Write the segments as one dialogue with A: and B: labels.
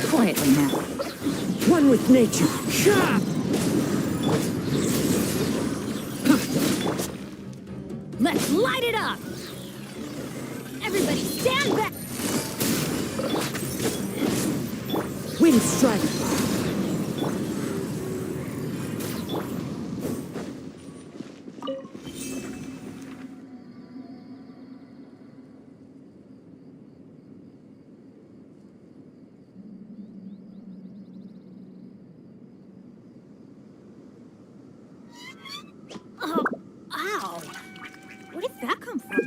A: Quietly now.
B: One with nature.
A: Let's light it up! Everybody stand back!
B: Wind strike.
A: Oh, ow! Where did that come from?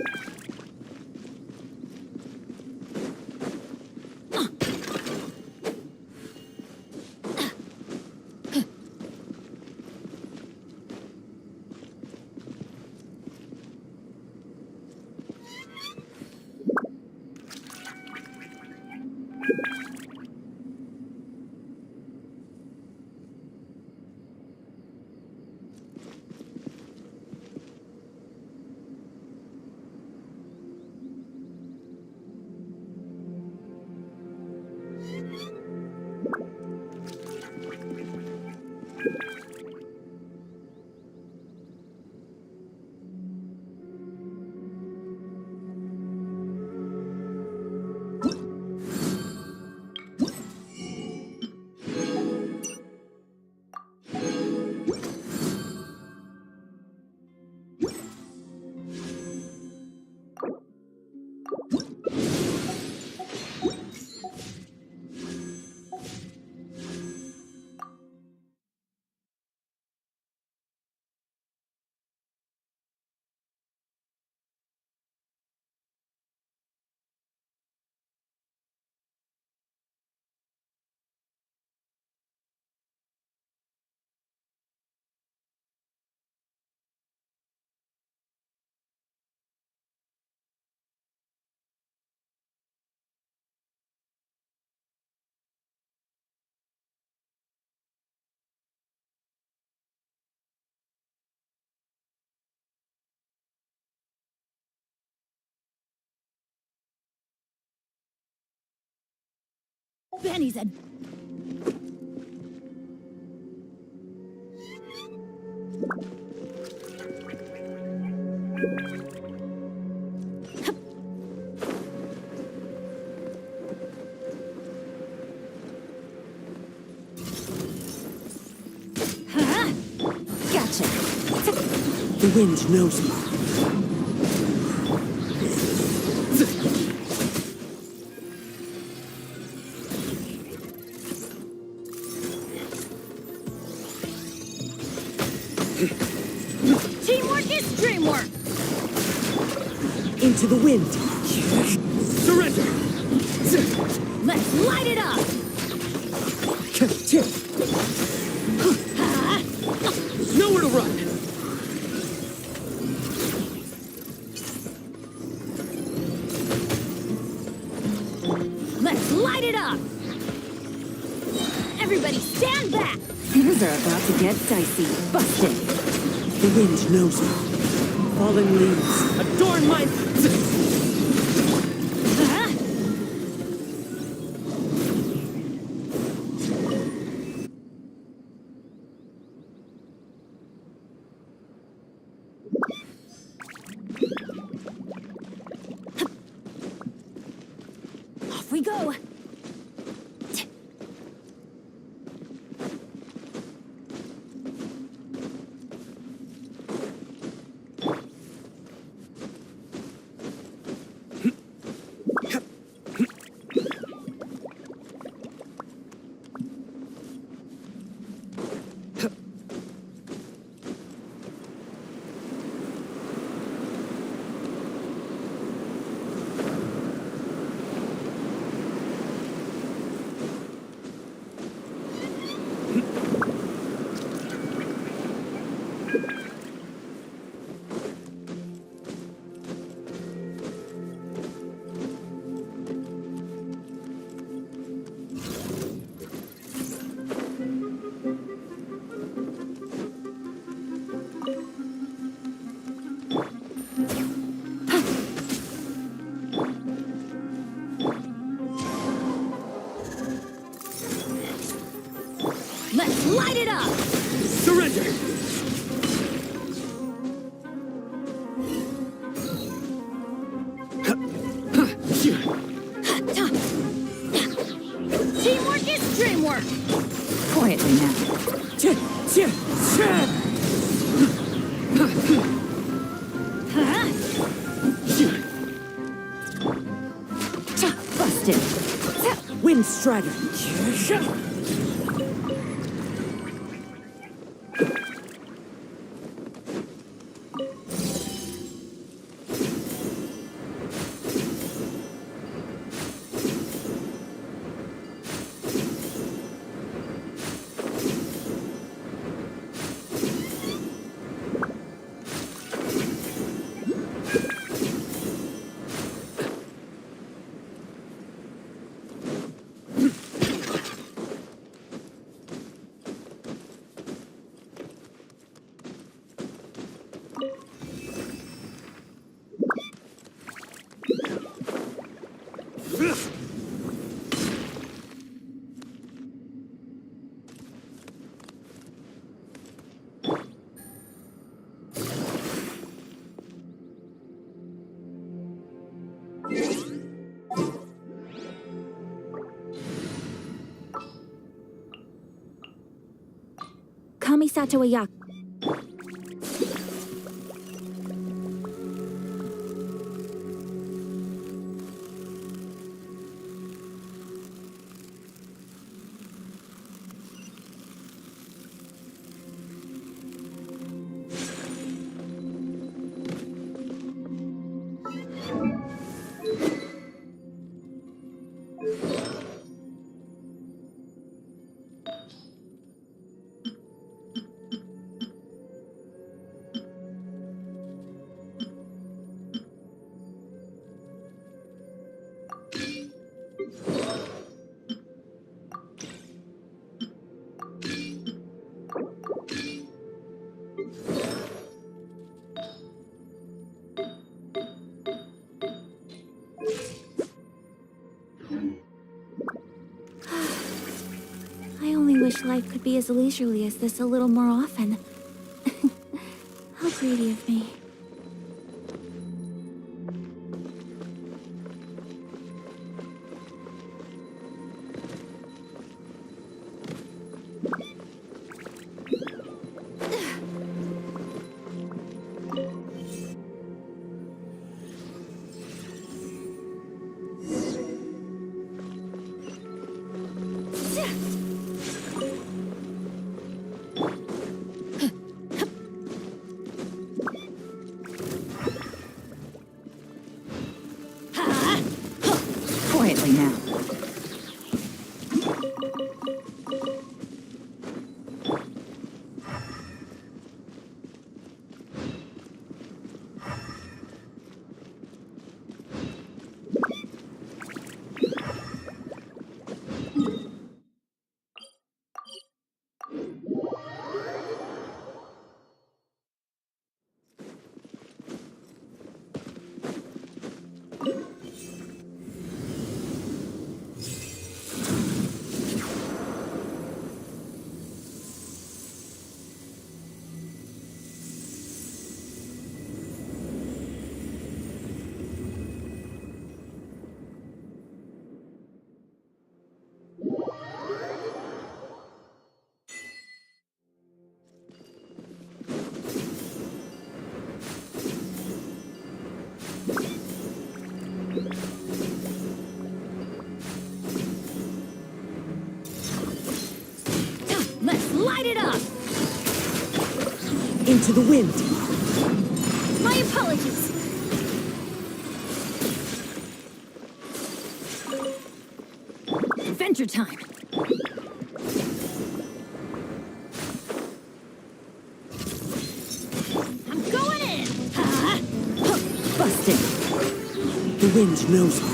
A: Benny's a... Huh? Gotcha.
B: The wind knows me.
A: Teamwork is dreamwork!
B: Into the wind. Surrender.
A: Let's light it up!
B: Nowhere to run.
A: Let's light it up! Everybody stand back!
C: Things are about to get dicey. Busted.
B: The wind knows me. Fallen leaves adorn my...
A: Off we go!
C: Let's light it up!
B: Surrender!
C: Teamwork is dreamwork! Quietly now. Busted.
B: Wind Strider.
C: Kamisato Ayak. I only wish life could be as leisurely as this a little more often. How greedy of me. Quietly now. Let's light it up!
B: Into the wind.
C: My apologies. Adventure time. I'm going in! Busted.
B: The wind knows her.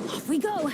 C: Off we go.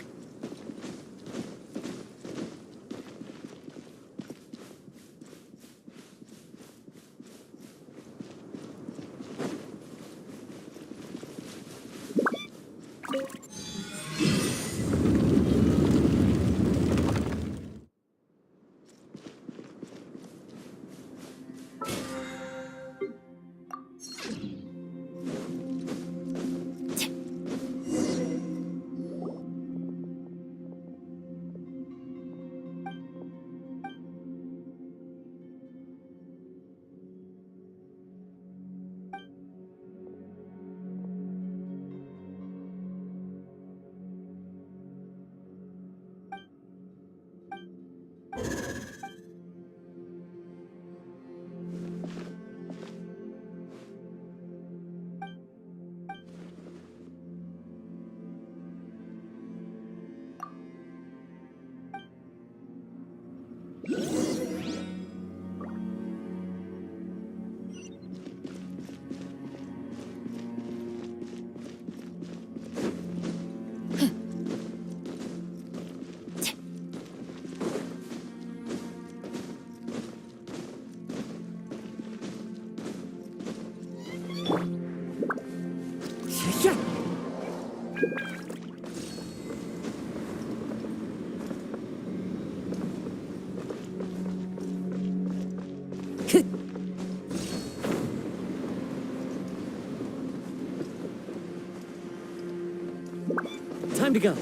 B: Time to go.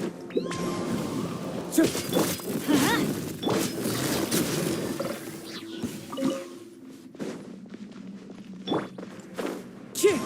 B: Sure. Cheer.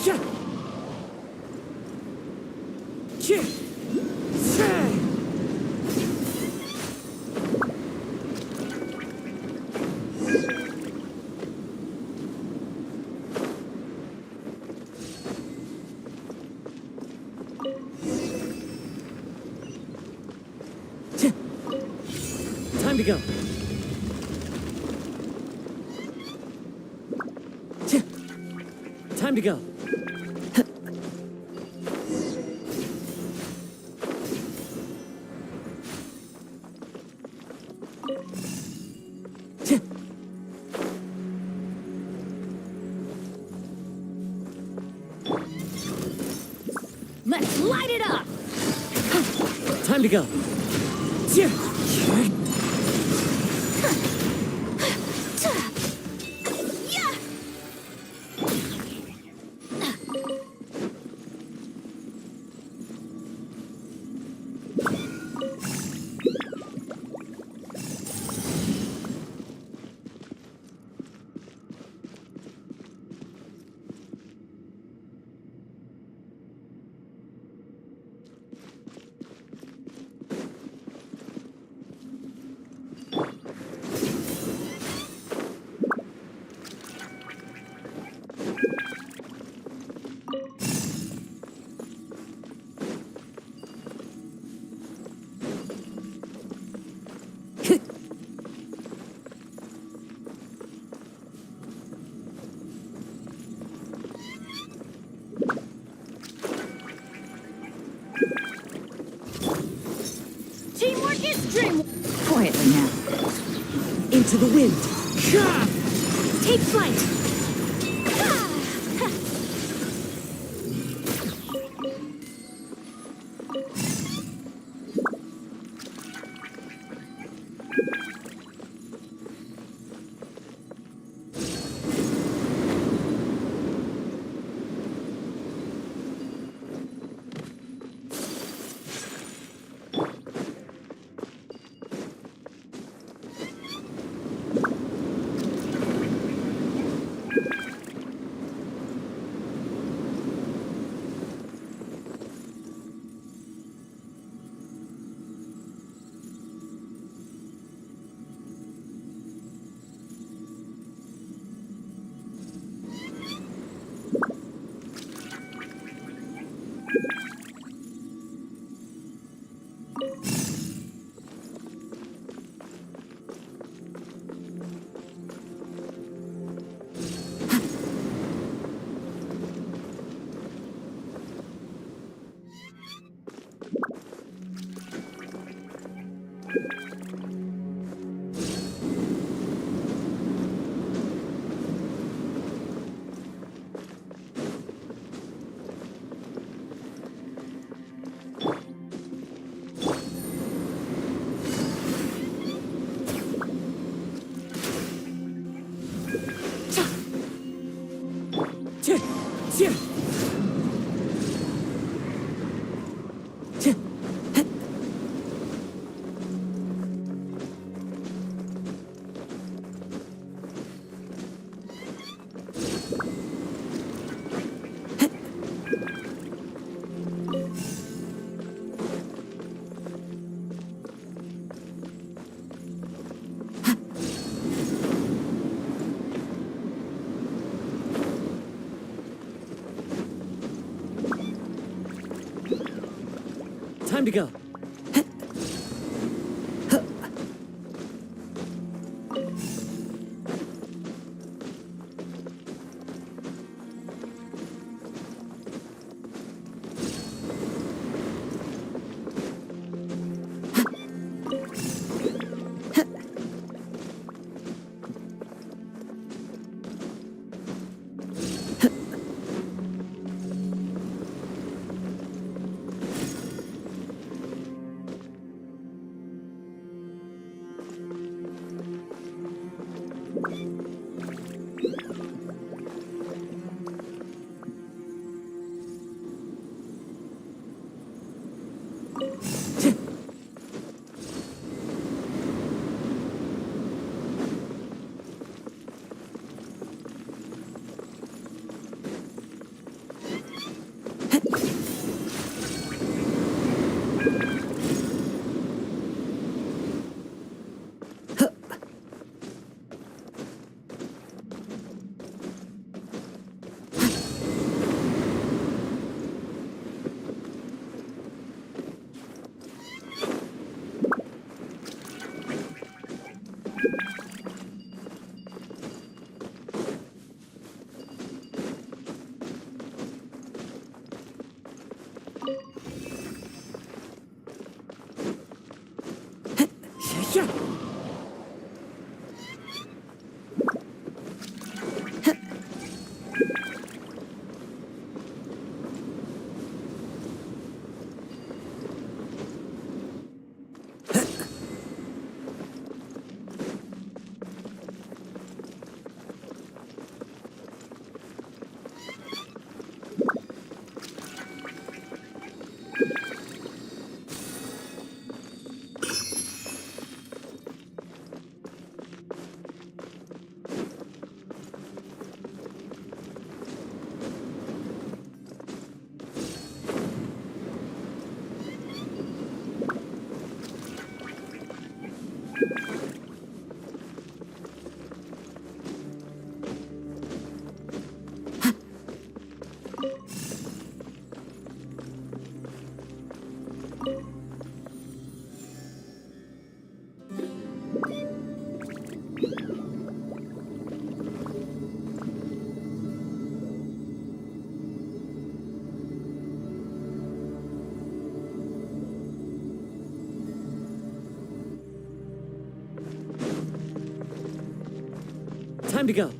B: Yeah. Cheer. Say. Time to go. Time to go.
A: Let's light it up!
B: Time to go.
A: Yeah! Teamwork is dreamwork! Quietly now.
B: Into the wind.
A: Take flight!
B: Time to go. Yeah. Time to go.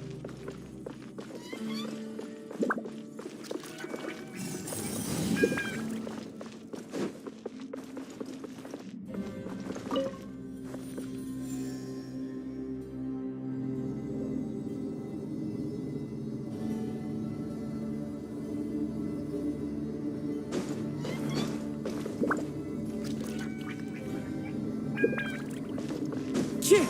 B: Yeah.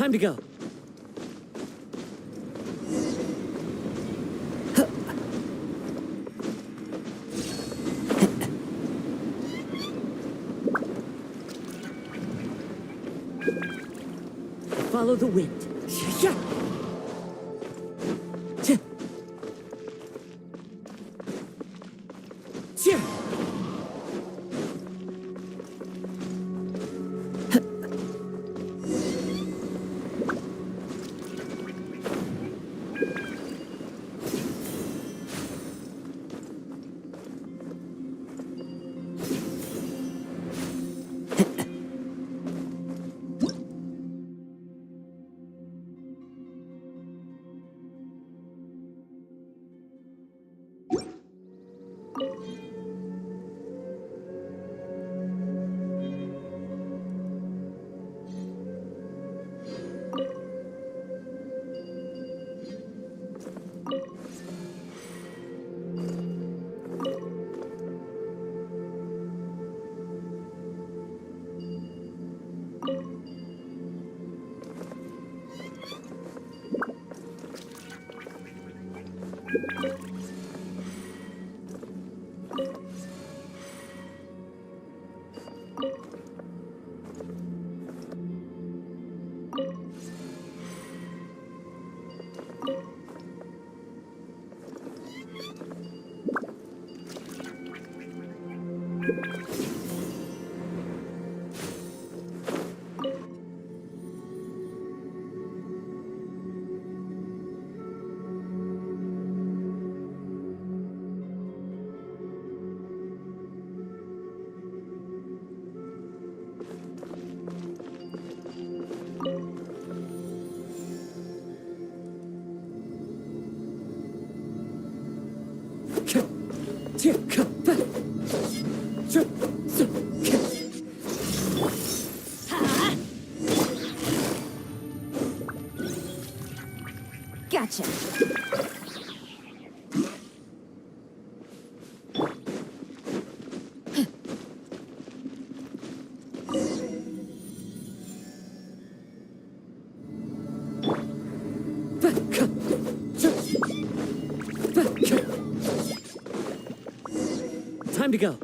B: Time to go. Follow the wind. Yeah.
A: Gotcha.
B: Time to go.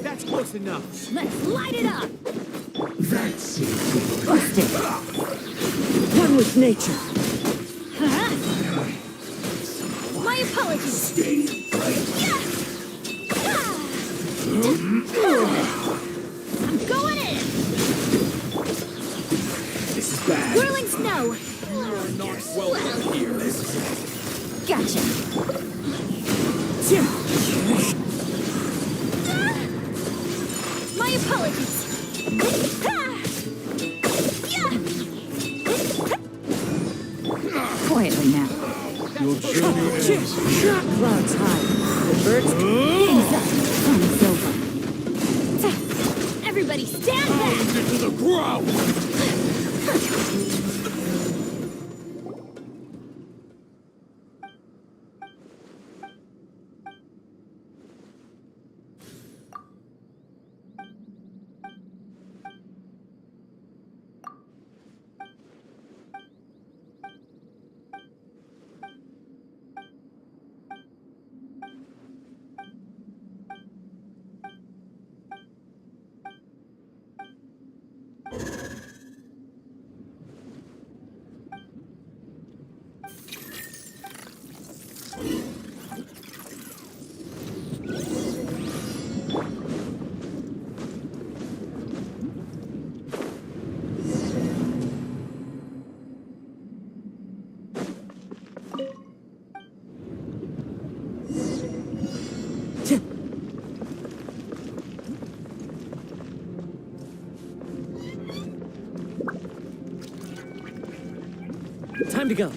D: That's close enough.
A: Let's light it up!
E: That's it.
B: One with nature.
A: Huh? My apologies!
E: Stay right.
A: Yeah! I'm going in!
E: This is bad.
A: Whirling snow!
D: Not welcome here.
A: Gotcha. My apologies. Quietly now.
D: Your journey ends.
B: Shot clouds high. The birds
A: Fun's over. Everybody stand back!
D: Pound into the ground.
B: Time to go.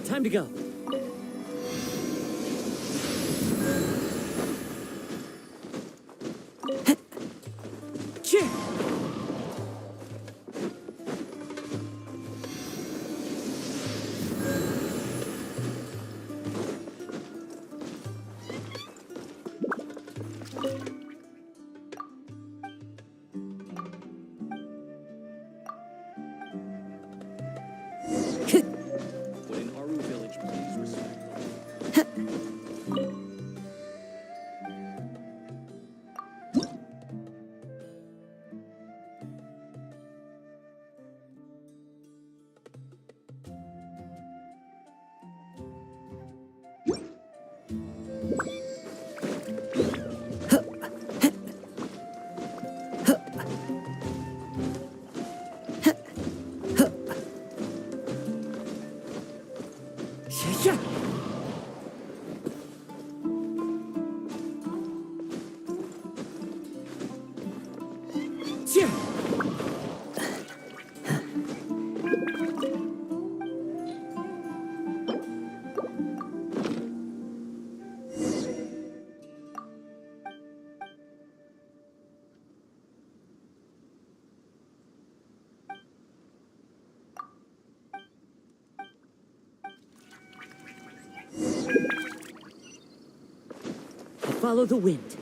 B: Time to go. Cheer!
D: What in Aru village please respect.
B: Yeah. Cheer! Follow the wind.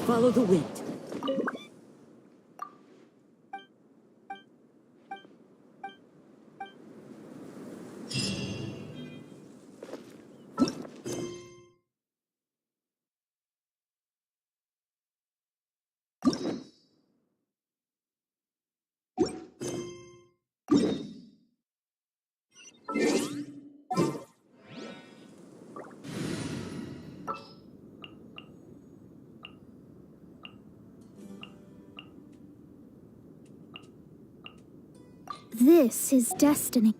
B: Follow the wind.
C: This is destiny.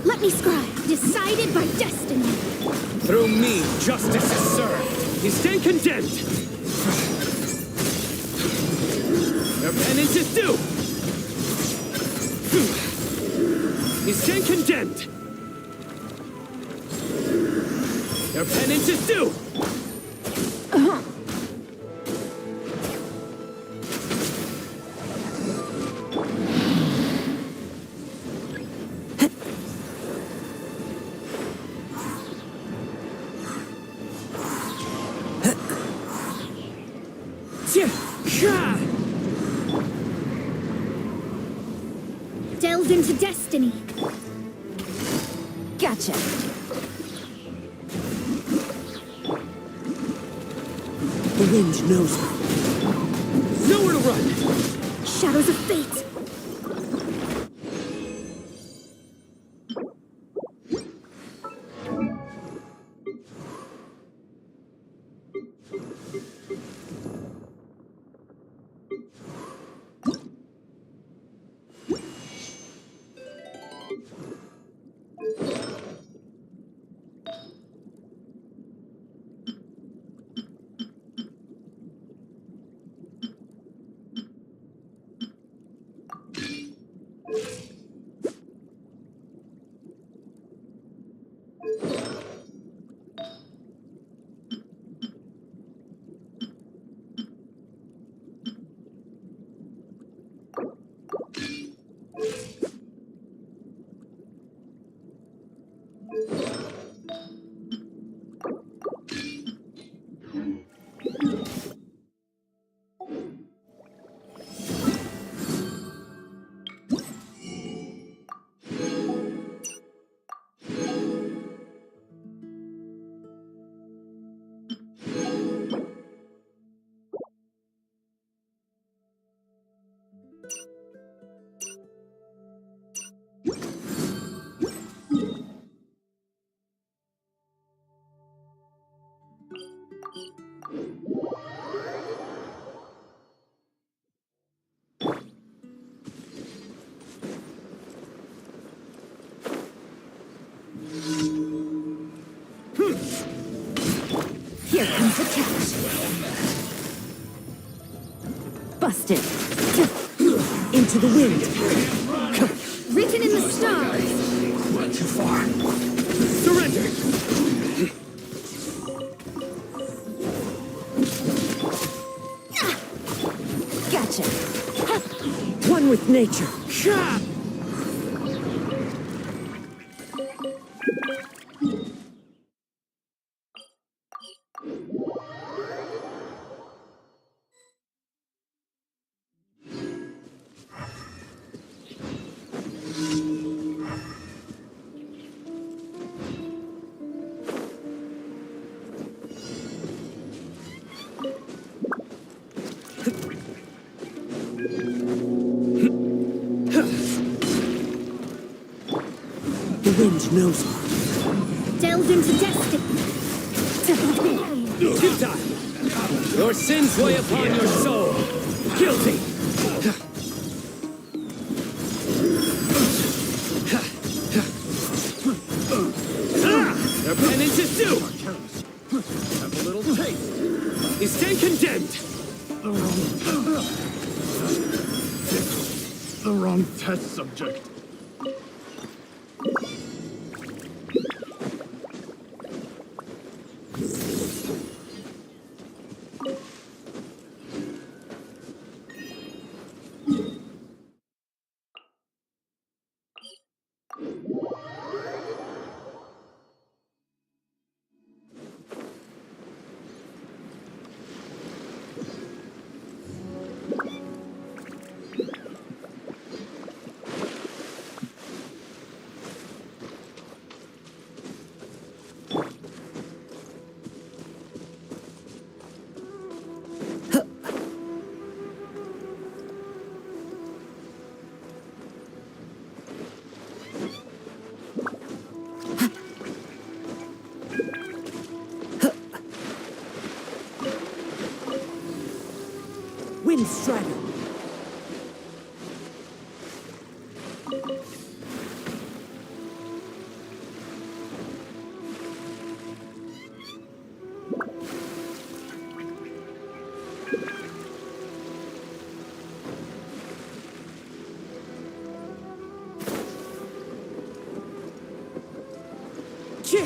A: Let me scribe. Decided by destiny.
B: Through me, justice is served. You stand condemned. Your penance is due. You stand condemned. Your penance is due.
A: Delve into destiny.
C: Gotcha.
B: The wind knows me. Nowhere to run.
A: Shadows of fate.
C: Here comes the catch. Busted.
B: Into the wind.
A: Written in the stars.
E: Went too far.
B: Surrender.
C: Gotcha.
B: One with nature. The wind knows me.
A: Delve into destiny.
B: Good time. Your sins weigh upon your soul. Guilty. Your penance is due. Have a little taste. You stand condemned.
F: The wrong test subject.
B: Wind Strider. Chip!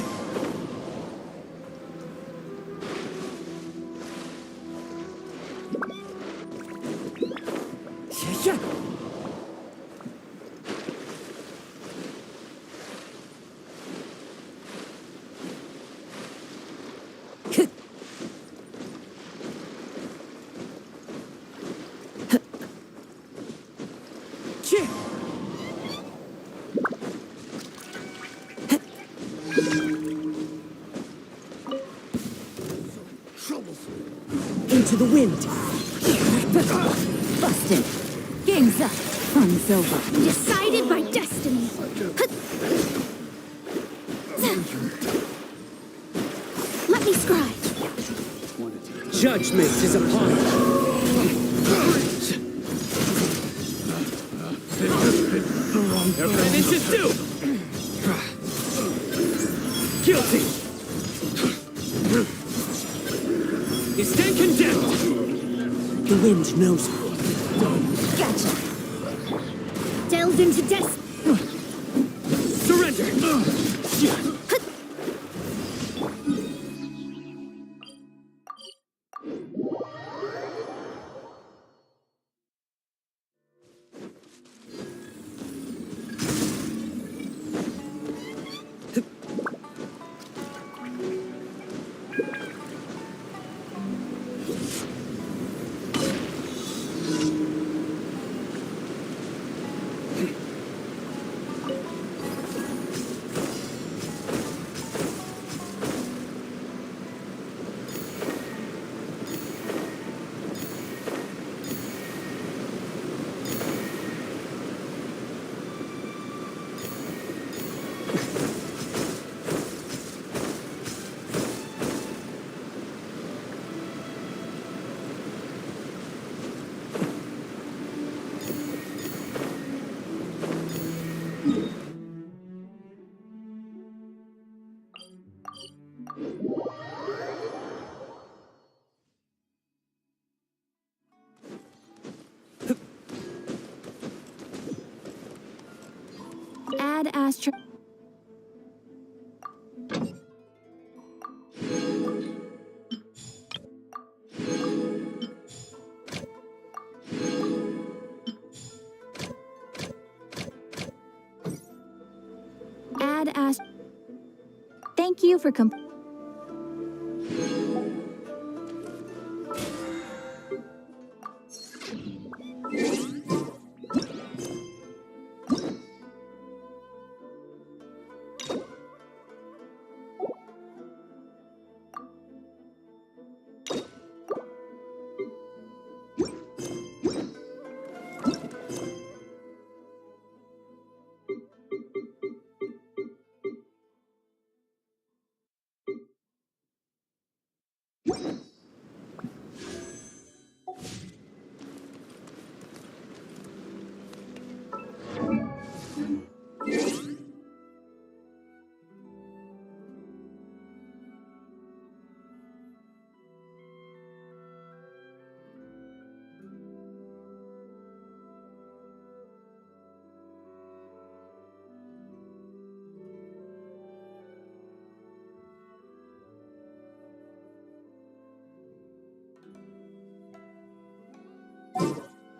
B: Yeah. Into the wind.
C: Busted. Game's up. Fun's over.
A: Decided by destiny. Let me scribe.
B: Judgment is upon you. And into two. Guilty. You stand condemned. The wind knows me.
A: Gotcha. Delved into destiny.
B: Surrender.
C: Add Astro. Add Astro. Thank you for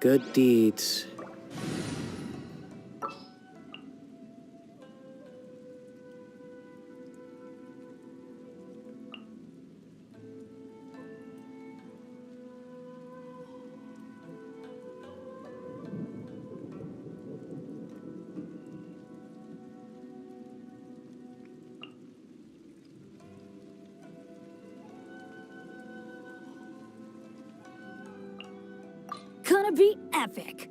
B: Good deeds.
A: Gonna be epic.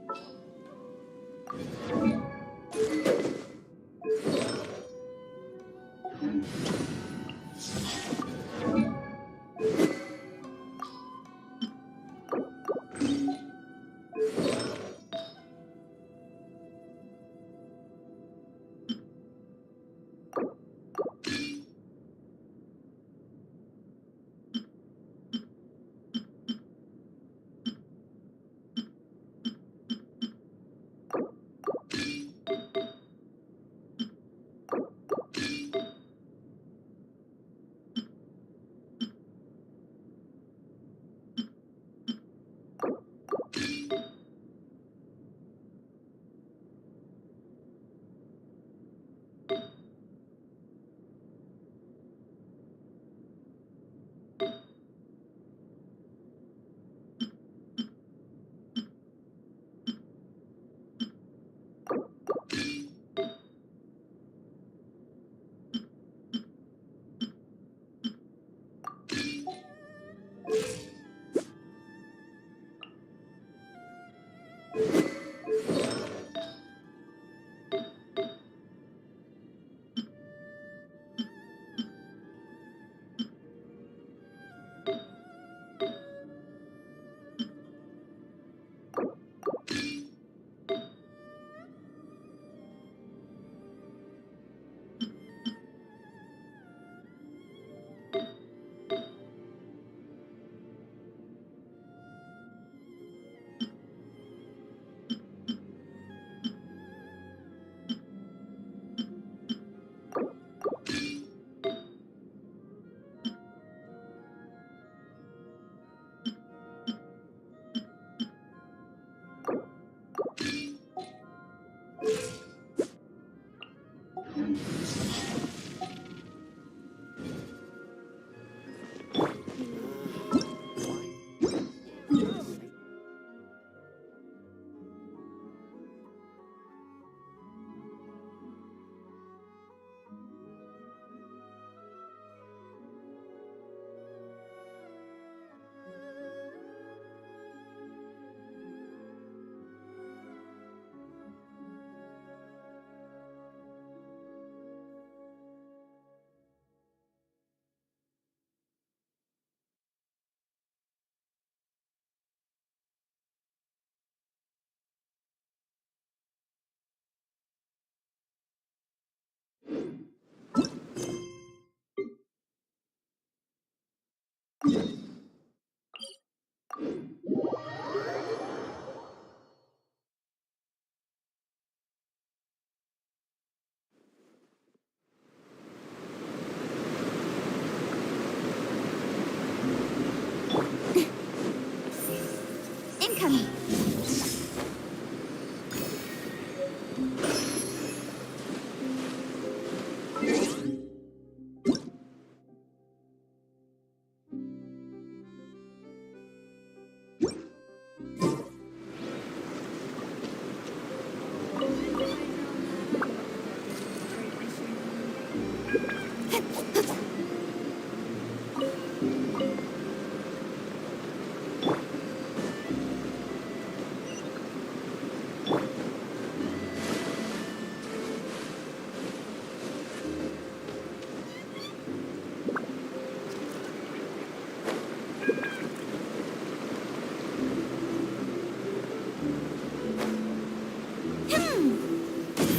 C: Incoming.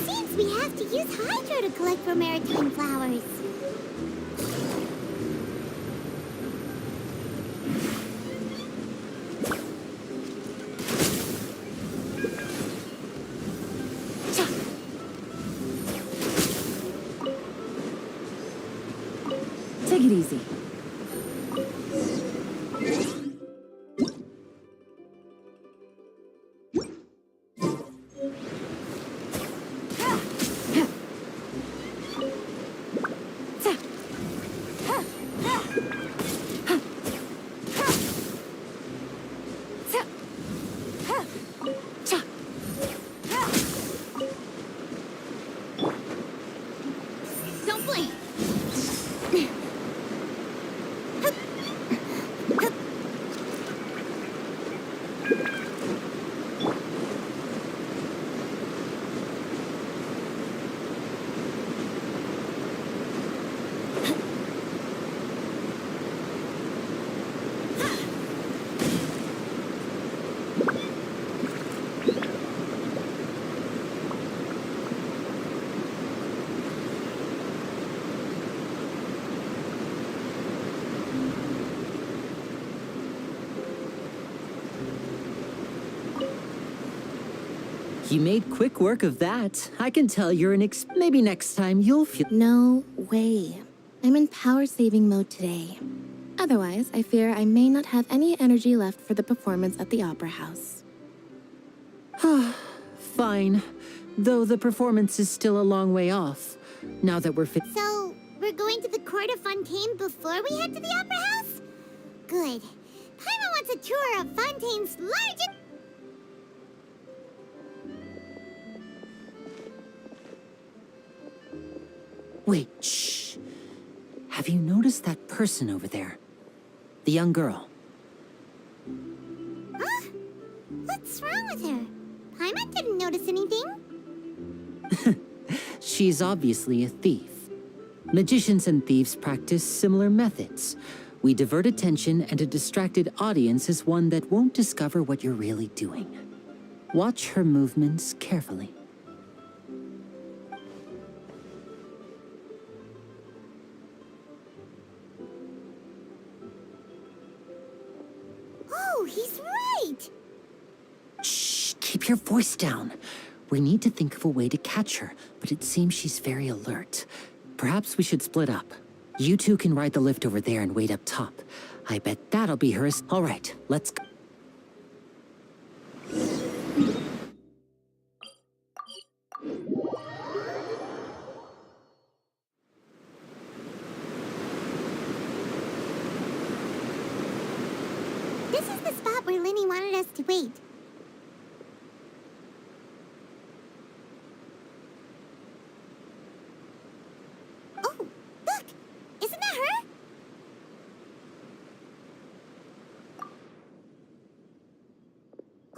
G: Seems we have to use hydro to collect for maritime flowers.
C: Take it easy.
G: Don't blink.
E: You made quick work of that. I can tell you're an maybe next time you'll feel.
H: No way. I'm in power-saving mode today. Otherwise, I fear I may not have any energy left for the performance at the Opera House.
E: Fine. Though the performance is still a long way off. Now that we're fit.
G: So, we're going to the Court of Fontaine before we head to the Opera House? Good. Paimon wants a tour of Fontaine's largest...
E: Wait, shh. Have you noticed that person over there? The young girl.
G: Huh? What's wrong with her? Paimon didn't notice anything.
E: She's obviously a thief. Magicians and thieves practice similar methods. We divert attention, and a distracted audience is one that won't discover what you're really doing. Watch her movements carefully.
G: Oh, he's right!
E: Shh, keep your voice down. We need to think of a way to catch her, but it seems she's very alert. Perhaps we should split up. You two can ride the lift over there and wait up top. I bet that'll be her. All right, let's go.
G: This is the spot where Linny wanted us to wait. Oh, look! Isn't that her?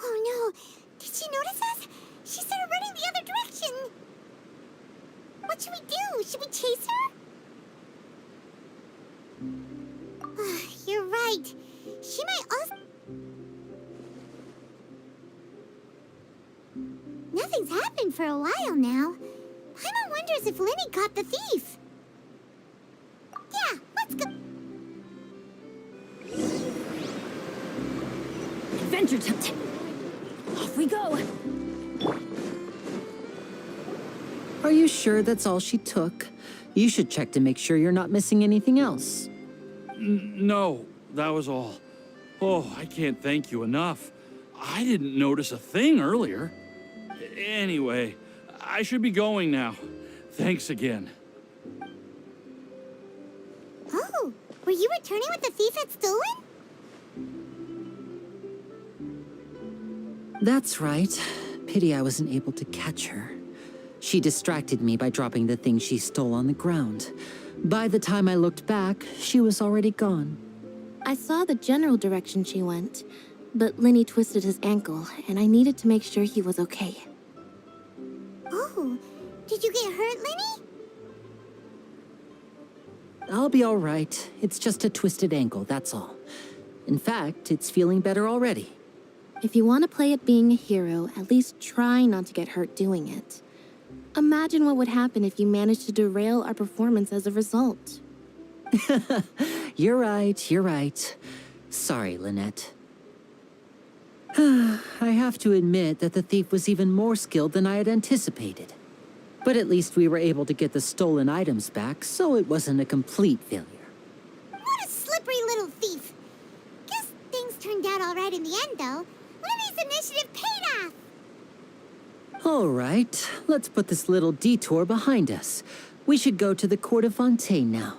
G: Oh no! Did she notice us? She started running the other direction! What should we do? Should we chase her? You're right. She might also... Nothing's happened for a while now. Paimon wonders if Linny caught the thief. Yeah, let's go.
A: adventure time. Off we go.
E: Are you sure that's all she took? You should check to make sure you're not missing anything else.
F: No, that was all. Oh, I can't thank you enough. I didn't notice a thing earlier. Anyway, I should be going now. Thanks again.
G: Oh, were you returning what the thief had stolen?
E: That's right. Pity I wasn't able to catch her. She distracted me by dropping the thing she stole on the ground. By the time I looked back, she was already gone.
H: I saw the general direction she went, but Lenny twisted his ankle, and I needed to make sure he was okay.
G: Oh, did you get hurt, Lenny?
E: I'll be all right. It's just a twisted ankle, that's all. In fact, it's feeling better already.
H: If you want to play at being a hero, at least try not to get hurt doing it. Imagine what would happen if you managed to derail our performance as a result.
E: You're right. Sorry, Lynette. I have to admit that the thief was even more skilled than I had anticipated. But at least we were able to get the stolen items back, so it wasn't a complete failure.
G: What a slippery little thief. Guess things turned out all right in the end, though. Lenny's initiative paid off.
E: All right, let's put this little detour behind us. We should go to the Court of Fontaine now.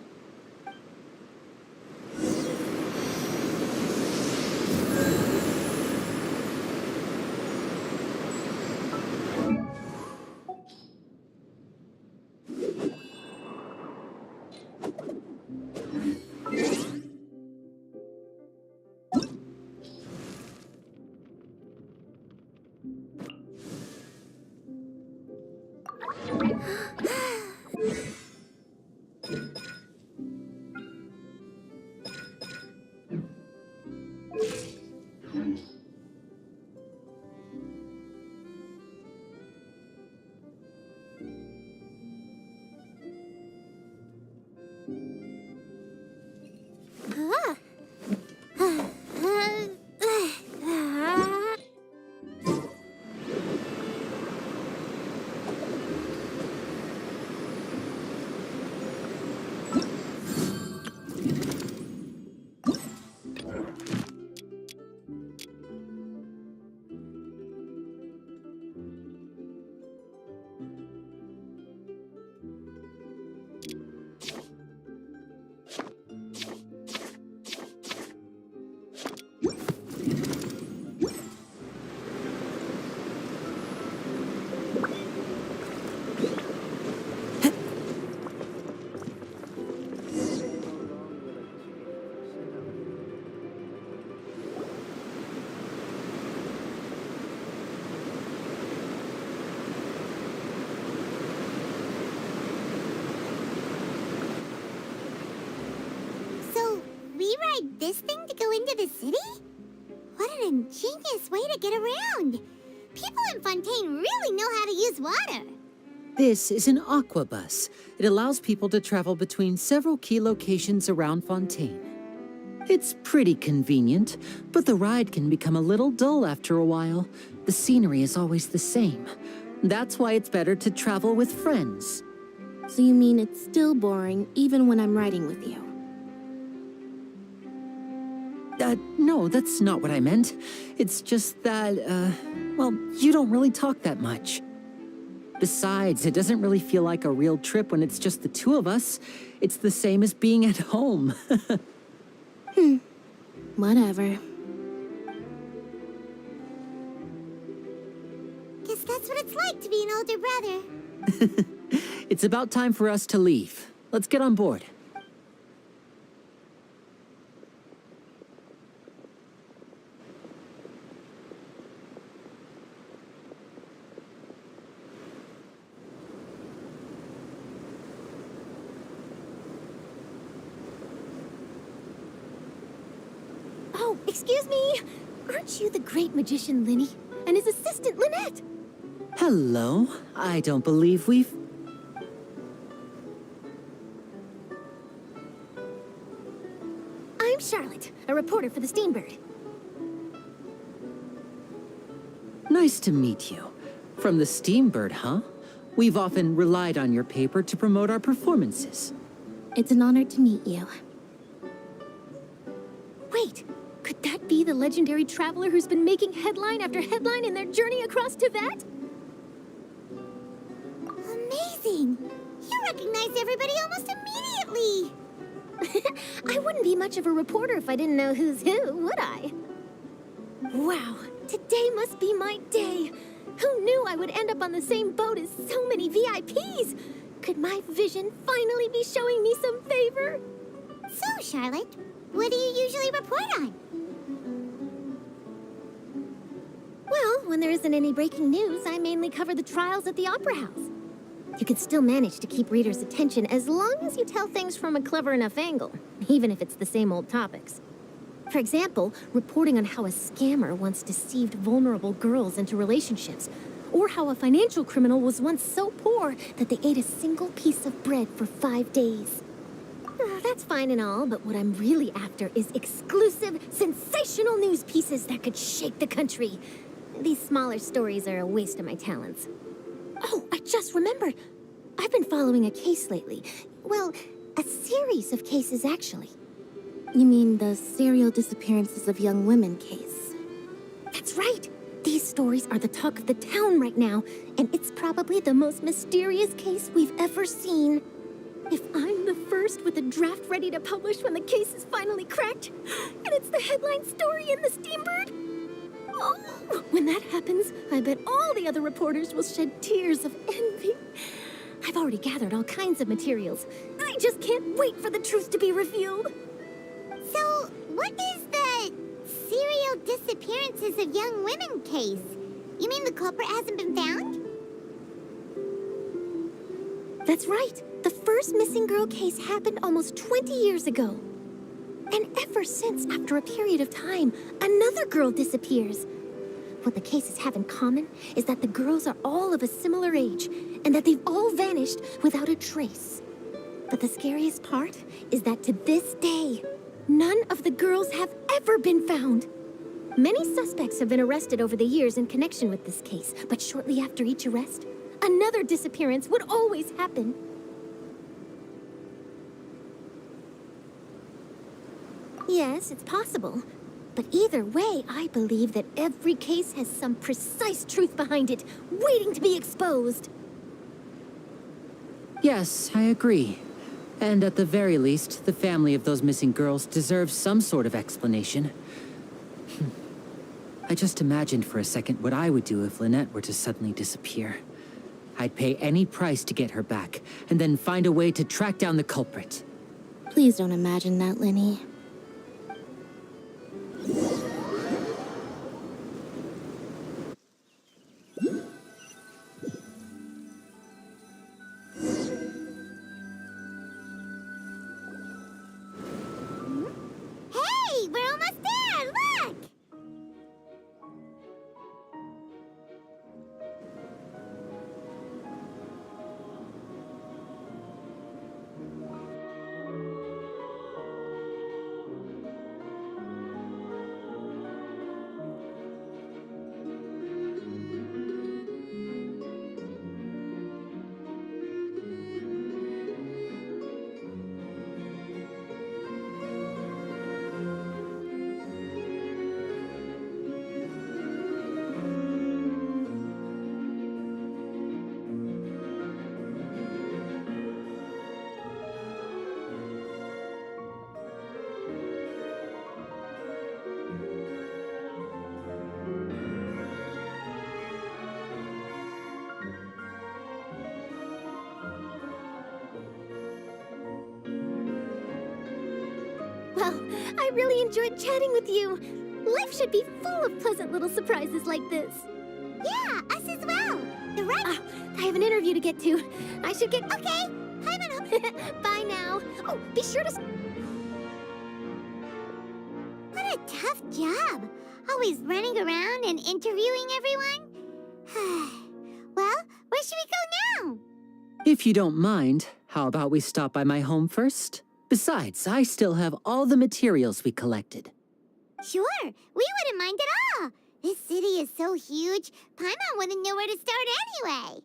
G: Ride this thing to go into the city? What an ingenious way to get around. People in Fontaine really know how to use water.
E: This is an aqua bus. It allows people to travel between several key locations around Fontaine. It's pretty convenient, but the ride can become a little dull after a while. The scenery is always the same. That's why it's better to travel with friends.
H: So you mean it's still boring even when I'm riding with you?
E: No, that's not what I meant. It's just that, well, you don't really talk that much. Besides, it doesn't really feel like a real trip when it's just the two of us. It's the same as being at home.
H: Whatever.
G: Guess that's what it's like to be an older brother.
E: It's about time for us to leave. Let's get on board.
A: Oh, excuse me. Aren't you the great magician Lenny and his assistant Lynette?
E: Hello. I don't believe we've...
A: I'm Charlotte, a reporter for the Steambird.
E: Nice to meet you. From the Steambird, huh? We've often relied on your paper to promote our performances.
H: It's an honor to meet you.
A: Wait, could that be the legendary traveler who's been making headline after headline in their journey across Tibet?
G: Amazing! You recognize everybody almost immediately!
A: I wouldn't be much of a reporter if I didn't know who's who, would I? Wow, today must be my day. Who knew I would end up on the same boat as so many VIPs? Could my vision finally be showing me some favor?
G: So, Charlotte, what do you usually report on?
A: Well, when there isn't any breaking news, I mainly cover the trials at the Opera House. You can still manage to keep readers' attention as long as you tell things from a clever enough angle, even if it's the same old topics. For example, reporting on how a scammer once deceived vulnerable girls into relationships, or how a financial criminal was once so poor that they ate a single piece of bread for 5 days. That's fine and all, but what I'm really after is exclusive, sensational news pieces that could shake the country. These smaller stories are a waste of my talents. Oh, I just remembered. I've been following a case lately. Well, a series of cases, actually.
H: You mean the serial disappearances of young women case?
A: That's right. These stories are the talk of the town right now, and it's probably the most mysterious case we've ever seen. If I'm the first with a draft ready to publish when the case is finally cracked, and it's the headline story in the Steambird, oh, when that happens, I bet all the other reporters will shed tears of envy. I've already gathered all kinds of materials. I just can't wait for the truth to be revealed.
G: So, what is the serial disappearances of young women case? You mean the culprit hasn't been found?
A: That's right. The first missing girl case happened almost 20 years ago. And ever since, after a period of time, another girl disappears. What the cases have in common is that the girls are all of a similar age, and that they've all vanished without a trace. But the scariest part is that to this day, none of the girls have ever been found. Many suspects have been arrested over the years in connection with this case, but shortly after each arrest, another disappearance would always happen. Yes, it's possible. But either way, I believe that every case has some precise truth behind it, waiting to be exposed.
E: Yes, I agree. And at the very least, the family of those missing girls deserves some sort of explanation. I just imagined for a second what I would do if Lynette were to suddenly disappear. I'd pay any price to get her back, and then find a way to track down the culprit.
H: Please don't imagine that, Lenny.
G: Hey, we're almost there! Look!
A: Well, I really enjoyed chatting with you. Life should be full of pleasant little surprises like this.
G: Yeah, us as well. The red...
A: Ah, I have an interview to get to. I should get...
G: Okay, hi, Mano.
A: Bye now. Oh, be sure to...
G: What a tough job. Always running around and interviewing everyone. Well, where should we go now?
E: If you don't mind, how about we stop by my home first? Besides, I still have all the materials we collected.
G: Sure, we wouldn't mind at all. This city is so huge, Paimon wouldn't know where to start anyway.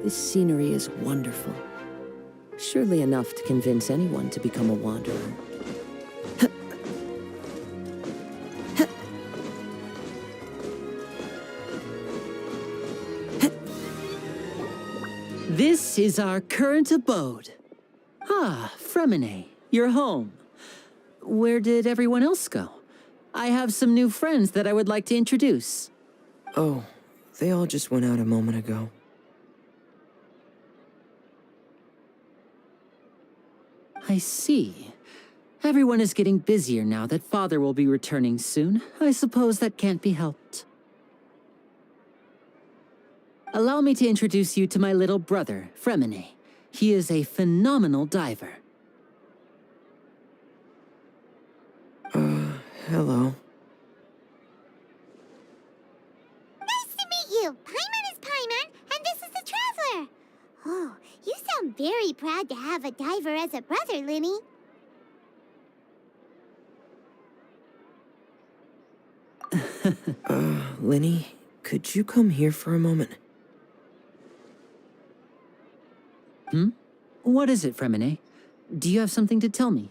I: This scenery is wonderful. Surely enough to convince anyone to become a wanderer.
E: This is our current abode. Ah, Fremine, you're home. Where did everyone else go? I have some new friends that I would like to introduce.
J: Oh, they all just went out a moment ago.
E: I see. Everyone is getting busier now that Father will be returning soon. I suppose that can't be helped. Allow me to introduce you to my little brother, Fremine. He is a phenomenal diver.
J: Hello.
G: Nice to meet you. Paimon is Paimon, and this is the Traveler. Oh, you sound very proud to have a diver as a brother, Linny.
J: Linny, could you come here for a moment?
E: What is it, Fremine? Do you have something to tell me?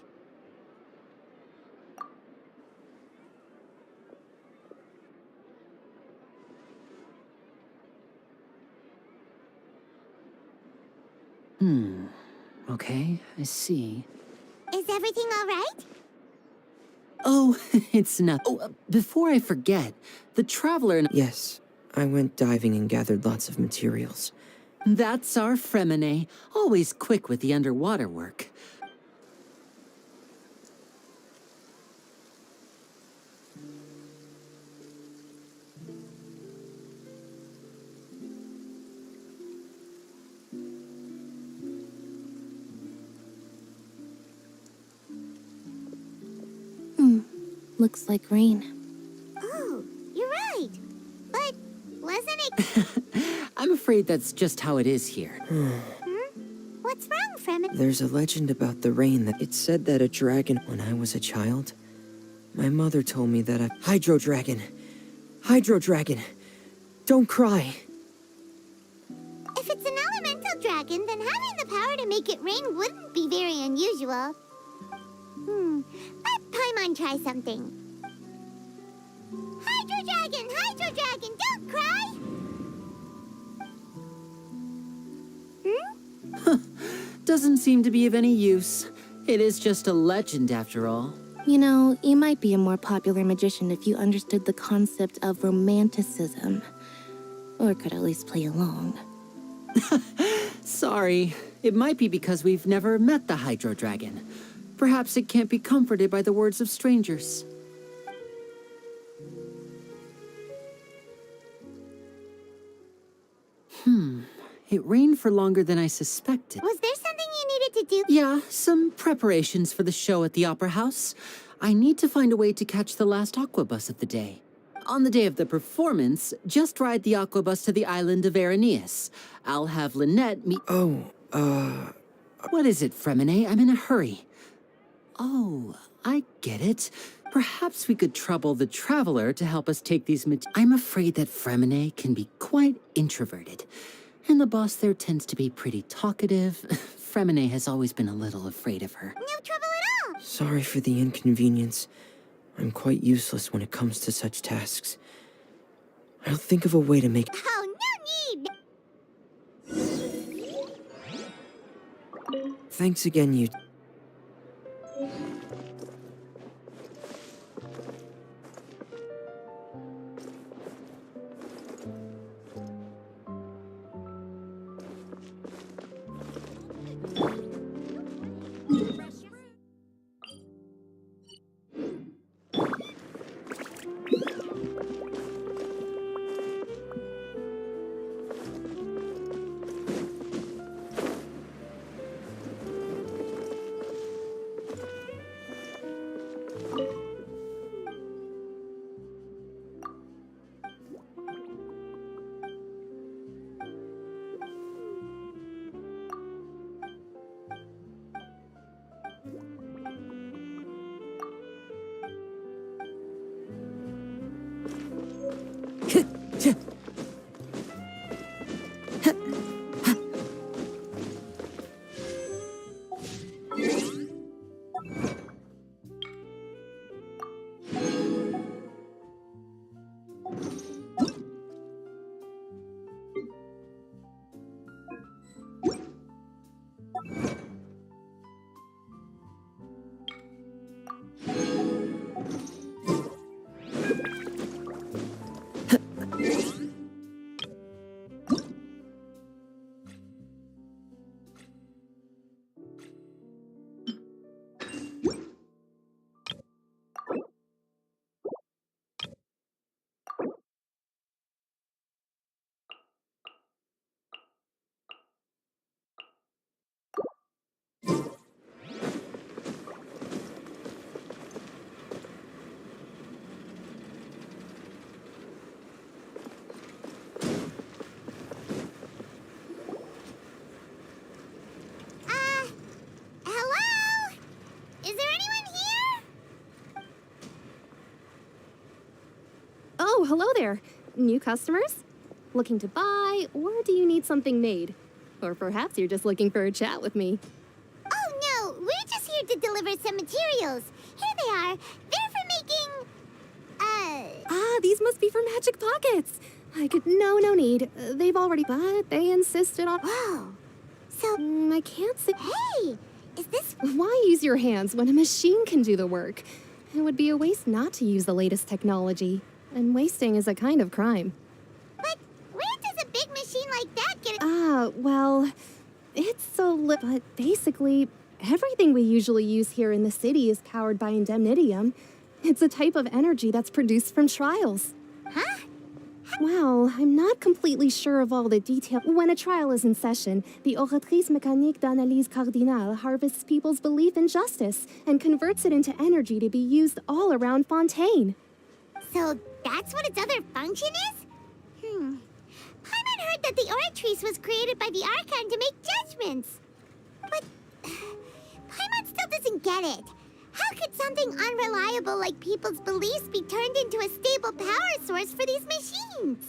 E: Okay, I see.
G: Is everything all right?
E: Oh, it's not. Oh, before I forget, the Traveler and...
J: Yes, I went diving and gathered lots of materials.
E: That's our Fremine, always quick with the underwater work.
H: Looks like rain.
G: Oh, you're right. But wasn't it...
E: I'm afraid that's just how it is here.
G: What's wrong, Fremen?
J: There's a legend about the rain that it said that a dragon when I was a child. My mother told me that a hydro dragon. Hydro dragon. Don't cry.
G: If it's an elemental dragon, then having the power to make it rain wouldn't be very unusual. Let Paimon try something. Hydro dragon, don't cry!
E: Doesn't seem to be of any use. It is just a legend after all.
H: You know, you might be a more popular magician if you understood the concept of romanticism. Or could at least play along.
E: Sorry. It might be because we've never met the Hydro Dragon. Perhaps it can't be comforted by the words of strangers. It rained for longer than I suspected.
G: Was there something you needed to do?
E: Yeah, some preparations for the show at the Opera House. I need to find a way to catch the last aqua bus of the day. On the day of the performance, just ride the aqua bus to the island of Araneus. I'll have Lynette meet...
J: Oh,
E: What is it, Fremine? I'm in a hurry. Oh, I get it. Perhaps we could trouble the Traveler to help us take these I'm afraid that Fremine can be quite introverted. And the boss there tends to be pretty talkative. Fremine has always been a little afraid of her.
G: No trouble at all.
J: Sorry for the inconvenience. I'm quite useless when it comes to such tasks. I'll think of a way to make...
G: Oh, no need.
J: Thanks again, you...
G: Hello? Is there anyone here?
H: Oh, hello there. New customers? Looking to buy, or do you need something made? Or perhaps you're just looking for a chat with me.
G: Oh, no. We're just here to deliver some materials. Here they are. They're for making...
H: Ah, these must be for Magic Pockets. No need. They've already, but they insisted on...
G: Whoa. So...
H: I can't say...
G: Hey! Is this...
H: Why use your hands when a machine can do the work? It would be a waste not to use the latest technology. And wasting is a kind of crime.
G: But where does a big machine like that get...
H: Well, it's but basically, everything we usually use here in the city is powered by indemnitium. It's a type of energy that's produced from trials.
G: Huh?
H: Well, I'm not completely sure of all the details. When a trial is in session, the Oratrice Mécanique d'Analyse Cardinale harvests people's belief in justice and converts it into energy to be used all around Fontaine.
G: So that's what its other function is? Paimon heard that the Oratrice was created by the Archon to make judgments. But Paimon still doesn't get it. How could something unreliable like people's beliefs be turned into a stable power source for these machines?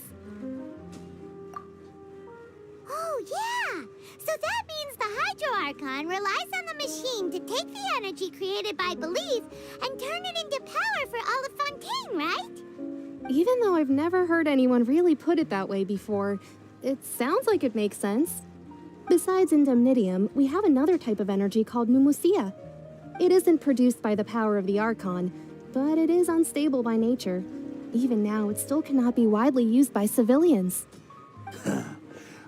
G: Oh, yeah! So that means the Hydro Archon relies on the machine to take the energy created by belief and turn it into power for all of Fontaine, right?
H: Even though I've never heard anyone really put it that way before, it sounds like it makes sense. Besides indemnitium, we have another type of energy called pneumosia. It isn't produced by the power of the Archon, but it is unstable by nature. Even now, it still cannot be widely used by civilians.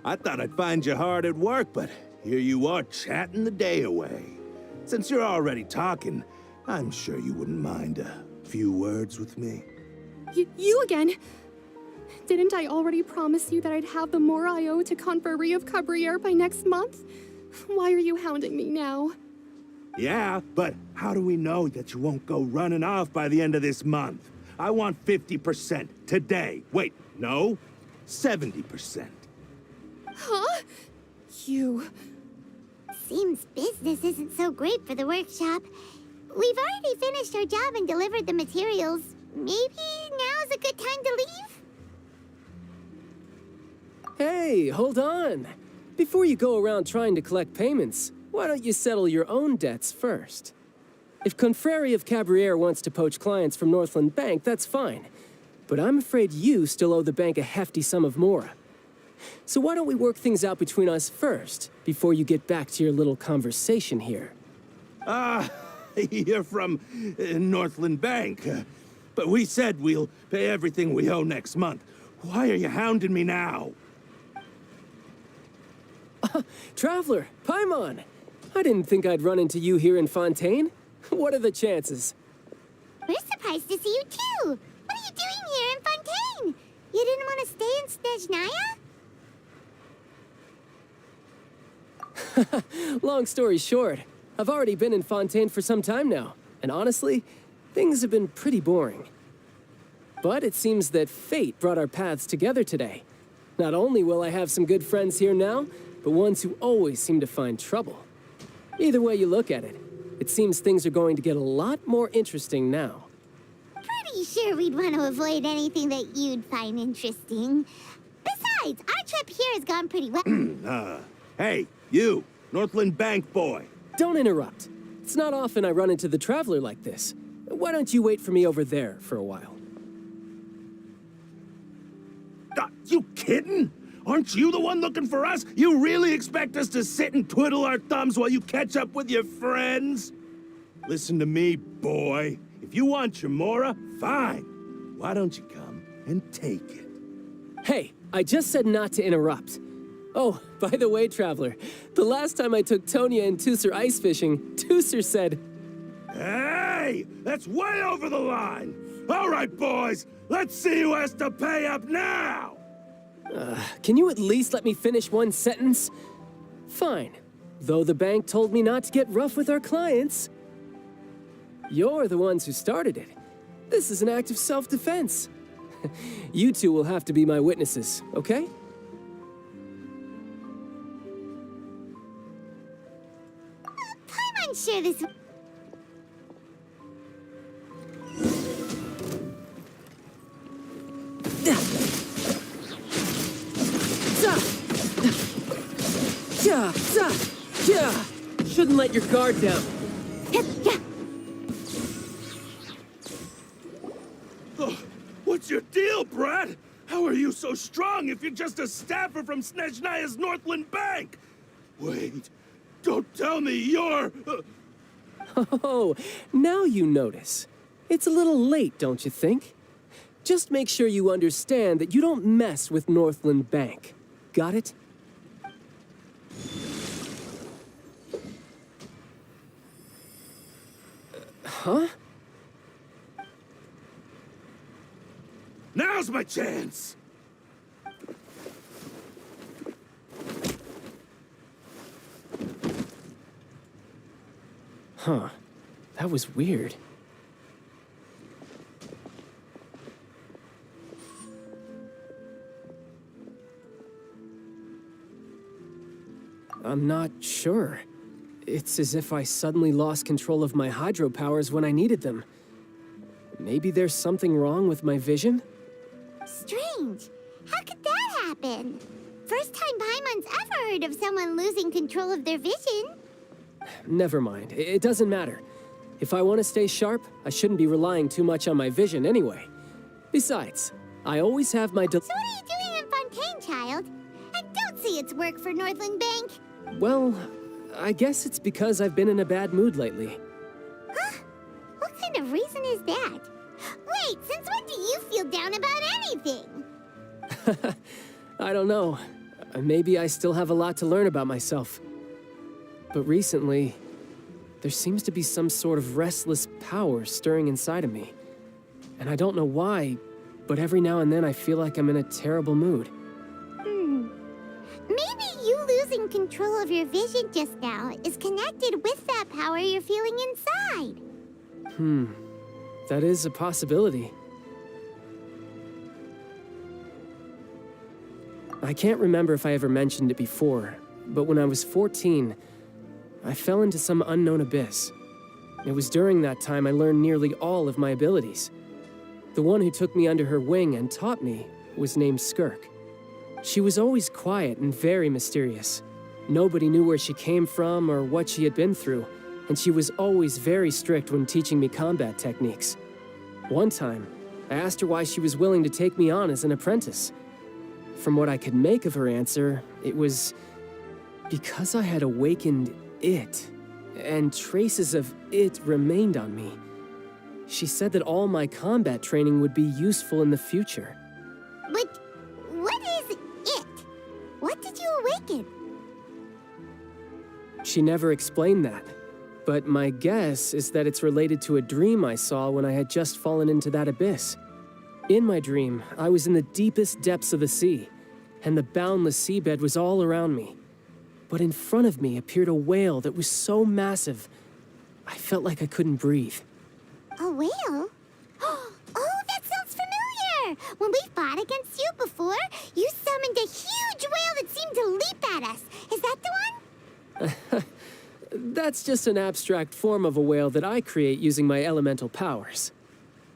K: I thought I'd find you hard at work, but here you are chatting the day away. Since you're already talking, I'm sure you wouldn't mind a few words with me.
H: You again? Didn't I already promise you that I'd have the more I owe to Confrérie of Cabriere by next month? Why are you hounding me now?
K: Yeah, but how do we know that you won't go running off by the end of this month? I want 50% today. Wait, no, 70%.
H: Huh? You...
G: Seems business isn't so great for the workshop. we've already finished our job and delivered the materials. Maybe now's a good time to leave?
L: Hey, hold on. Before you go around trying to collect payments, why don't you settle your own debts first? If Confrere of Cabriere wants to poach clients from Northland Bank, that's fine. But I'm afraid you still owe the bank a hefty sum of mora. So why don't we work things out between us first, before you get back to your little conversation here?
K: You're from Northland Bank. But we said we'll pay everything we owe next month. Why are you hounding me now?
L: Traveler, Paimon! I didn't think I'd run into you here in Fontaine. What are the chances?
G: We're surprised to see you too. What are you doing here in Fontaine? You didn't want to stay in Snezhnaya?
L: Long story short, I've already been in Fontaine for some time now, and honestly, things have been pretty boring. But it seems that fate brought our paths together today. Not only will I have some good friends here now, but ones who always seem to find trouble. Either way you look at it, it seems things are going to get a lot more interesting now.
G: Pretty sure we'd want to avoid anything that you'd find interesting. Besides, our trip here has gone pretty well.
K: Hey, you, Northland Bank boy.
L: Don't interrupt. It's not often I run into the Traveler like this. Why don't you wait for me over there for a while?
K: You kidding? Aren't you the one looking for us? You really expect us to sit and twiddle our thumbs while you catch up with your friends? Listen to me, boy. If you want your mora, fine. Why don't you come and take it?
L: Hey, I just said not to interrupt. Oh, by the way, Traveler, the last time I took Tonya and Tusser ice fishing, Tusser said...
K: Hey! That's way over the line! All right, boys, let's see who has to pay up now!
L: Can you at least let me finish one sentence? Fine. Though the bank told me not to get rough with our clients. You're the ones who started it. This is an act of self-defense. You two will have to be my witnesses, okay?
G: I'm unsure this...
L: Shouldn't let your guard down.
K: What's your deal, Brad? How are you so strong if you're just a staffer from Snezhnaya's Northland Bank? Wait, don't tell me you're...
L: Oh, now you notice. It's a little late, don't you think? Just make sure you understand that you don't mess with Northland Bank. Got it? Huh?
K: Now's my chance!
L: Huh. That was weird. I'm not sure. It's as if I suddenly lost control of my hydro powers when I needed them. Maybe there's something wrong with my vision?
G: Strange. How could that happen? First time Paimon's ever heard of someone losing control of their vision.
L: Never mind. It doesn't matter. If I want to stay sharp, I shouldn't be relying too much on my vision anyway. Besides, I always have my...
G: So what are you doing in Fontaine, child? I don't see its work for Northland Bank.
L: Well, I guess it's because I've been in a bad mood lately.
G: Huh? What kind of reason is that? Wait, since when do you feel down about anything?
L: I don't know. Maybe I still have a lot to learn about myself. But recently, there seems to be some sort of restless power stirring inside of me. And I don't know why, but every now and then I feel like I'm in a terrible mood.
G: Maybe you losing control of your vision just now is connected with that power you're feeling inside.
L: That is a possibility. I can't remember if I ever mentioned it before, but when I was 14, I fell into some unknown abyss. It was during that time I learned nearly all of my abilities. The one who took me under her wing and taught me was named Skirk. She was always quiet and very mysterious. Nobody knew where she came from or what she had been through, and she was always very strict when teaching me combat techniques. One time, I asked her why she was willing to take me on as an apprentice. From what I could make of her answer, it was because I had awakened it, and traces of it remained on me. She said that all my combat training would be useful in the future.
G: But what is it? What did you awaken?
L: She never explained that, but my guess is that it's related to a dream I saw when I had just fallen into that abyss. In my dream, I was in the deepest depths of the sea, and the boundless seabed was all around me. But in front of me appeared a whale that was so massive, I felt like I couldn't breathe.
G: A whale? Oh, that sounds familiar! When we fought against you before, you summoned a huge whale that seemed to leap at us. Is that the one?
L: That's just an abstract form of a whale that I create using my elemental powers.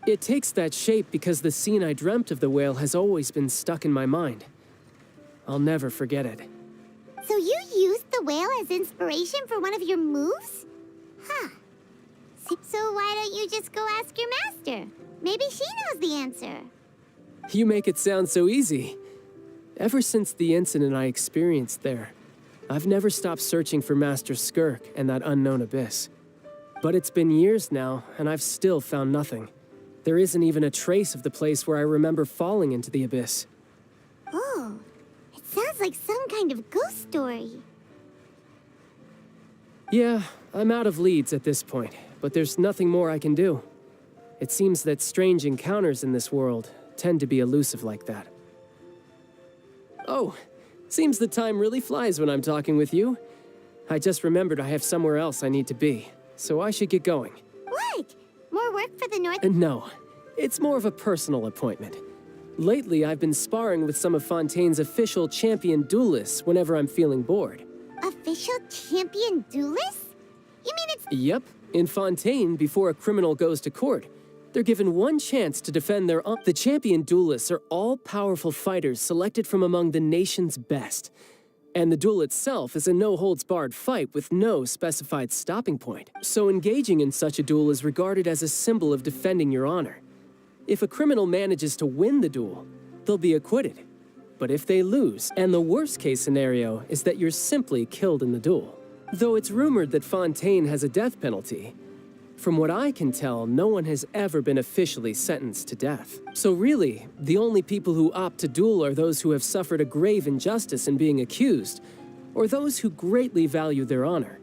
L: It takes that shape because the scene I dreamt of the whale has always been stuck in my mind. I'll never forget it.
G: So you used the whale as inspiration for one of your moves? Huh. So why don't you just go ask your master? Maybe she knows the answer.
L: You make it sound so easy. Ever since the incident I experienced there, I've never stopped searching for Master Skirk and that unknown abyss. But it's been years now, and I've still found nothing. There isn't even a trace of the place where I remember falling into the abyss.
G: Oh, it sounds like some kind of ghost story.
L: Yeah, I'm out of leads at this point, but there's nothing more I can do. It seems that strange encounters in this world tend to be elusive like that. Oh, seems the time really flies when I'm talking with you. I just remembered I have somewhere else I need to be, so I should get going.
G: What? More work for the North?
L: No, it's more of a personal appointment. Lately, I've been sparring with some of Fontaine's official champion duelists whenever I'm feeling bored.
G: Official champion duelists? You mean it's...
L: Yep. In Fontaine, before a criminal goes to court, they're given one chance to defend their own. The champion duelists are all-powerful fighters selected from among the nation's best. And the duel itself is a no-holds-barred fight with no specified stopping point. So engaging in such a duel is regarded as a symbol of defending your honor. If a criminal manages to win the duel, they'll be acquitted. But if they lose, and the worst-case scenario is that you're simply killed in the duel. Though it's rumored that Fontaine has a death penalty, from what I can tell, no one has ever been officially sentenced to death. So really, the only people who opt to duel are those who have suffered a grave injustice in being accused, or those who greatly value their honor.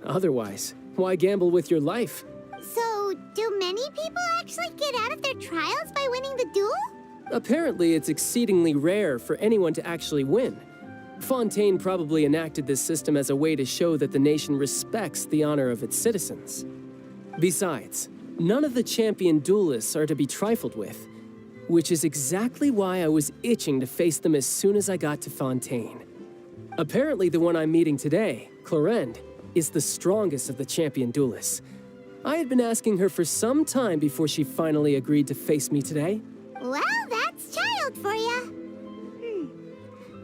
L: Otherwise, why gamble with your life?
G: So, do many people actually get out of their trials by winning the duel?
L: Apparently, it's exceedingly rare for anyone to actually win. Fontaine probably enacted this system as a way to show that the nation respects the honor of its citizens. Besides, none of the champion duelists are to be trifled with, which is exactly why I was itching to face them as soon as I got to Fontaine. Apparently, the one I'm meeting today, Clorinde, is the strongest of the champion duelists. I had been asking her for some time before she finally agreed to face me today.
G: Well, that's child for ya.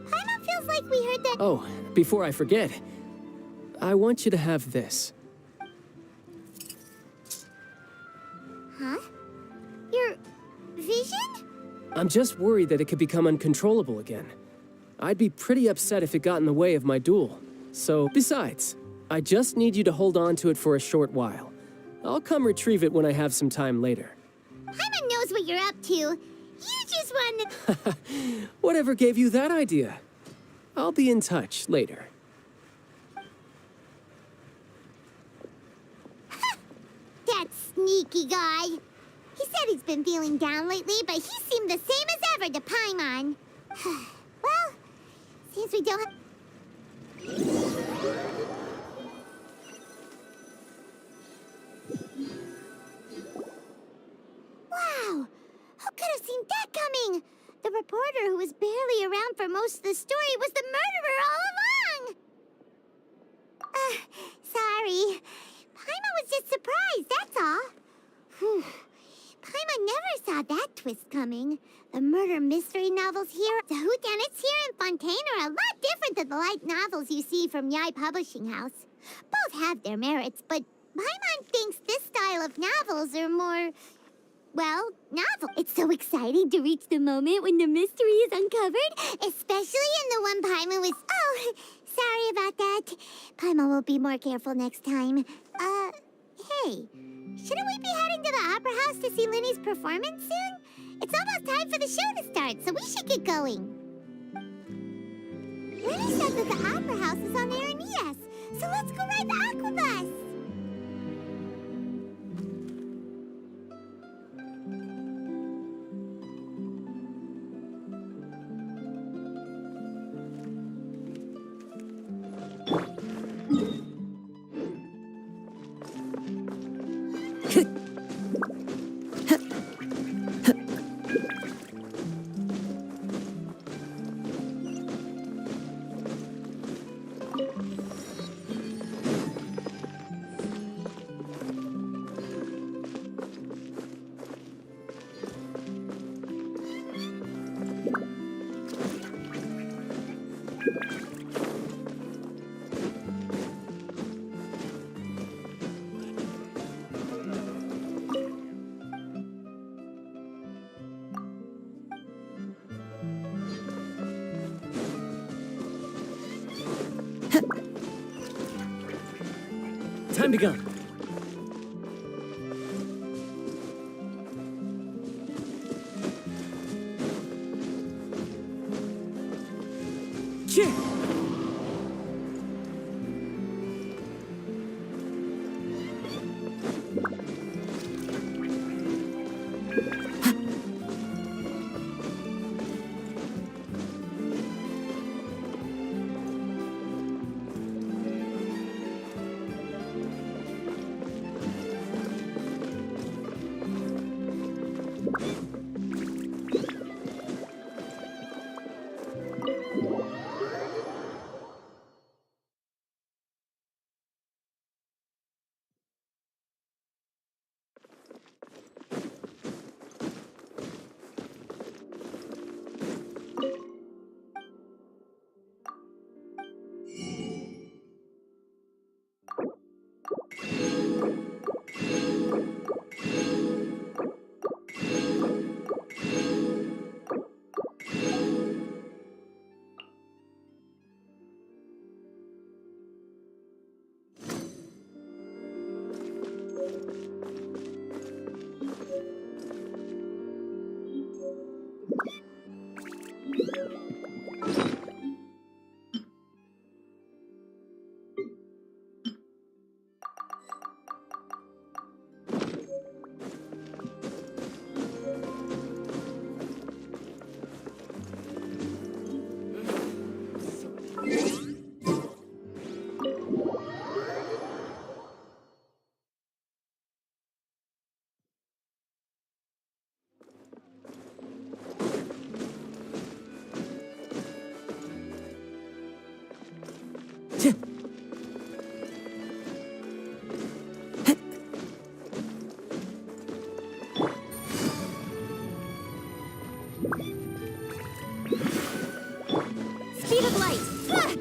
G: Paimon feels like we heard that...
L: Oh, before I forget, I want you to have this.
G: Huh? Your vision?
L: I'm just worried that it could become uncontrollable again. I'd be pretty upset if it got in the way of my duel. So, besides, I just need you to hold on to it for a short while. I'll come retrieve it when I have some time later.
G: Paimon knows what you're up to. You just want to...
L: Whatever gave you that idea? I'll be in touch later.
G: That sneaky guy. He said he's been feeling down lately, but he seemed the same as ever to Paimon. Well, since we don't have... Wow! Who could have seen that coming? The reporter who was barely around for most of the story was the murderer all along! Sorry. Paimon was just surprised. twist coming. The murder mystery novels here, the whodunits here in Fontaine are a lot different than the light novels you see from Yai Publishing House. Both have their merits, but Paimon thinks this style of novels are more, well, novel. It's so exciting to reach the moment when the mystery is uncovered, especially in the one Paimon was... Oh, sorry about that. Paimon will be more careful next time. Hey, shouldn't we be heading to the Opera House to see Linny's performance soon? It's almost time for the show to start, so we should get going. Linny said that the Opera House is on Aranias, so let's go ride the Aquabus.
L: Time to go. Cheer!
A: Speed of light! Ah!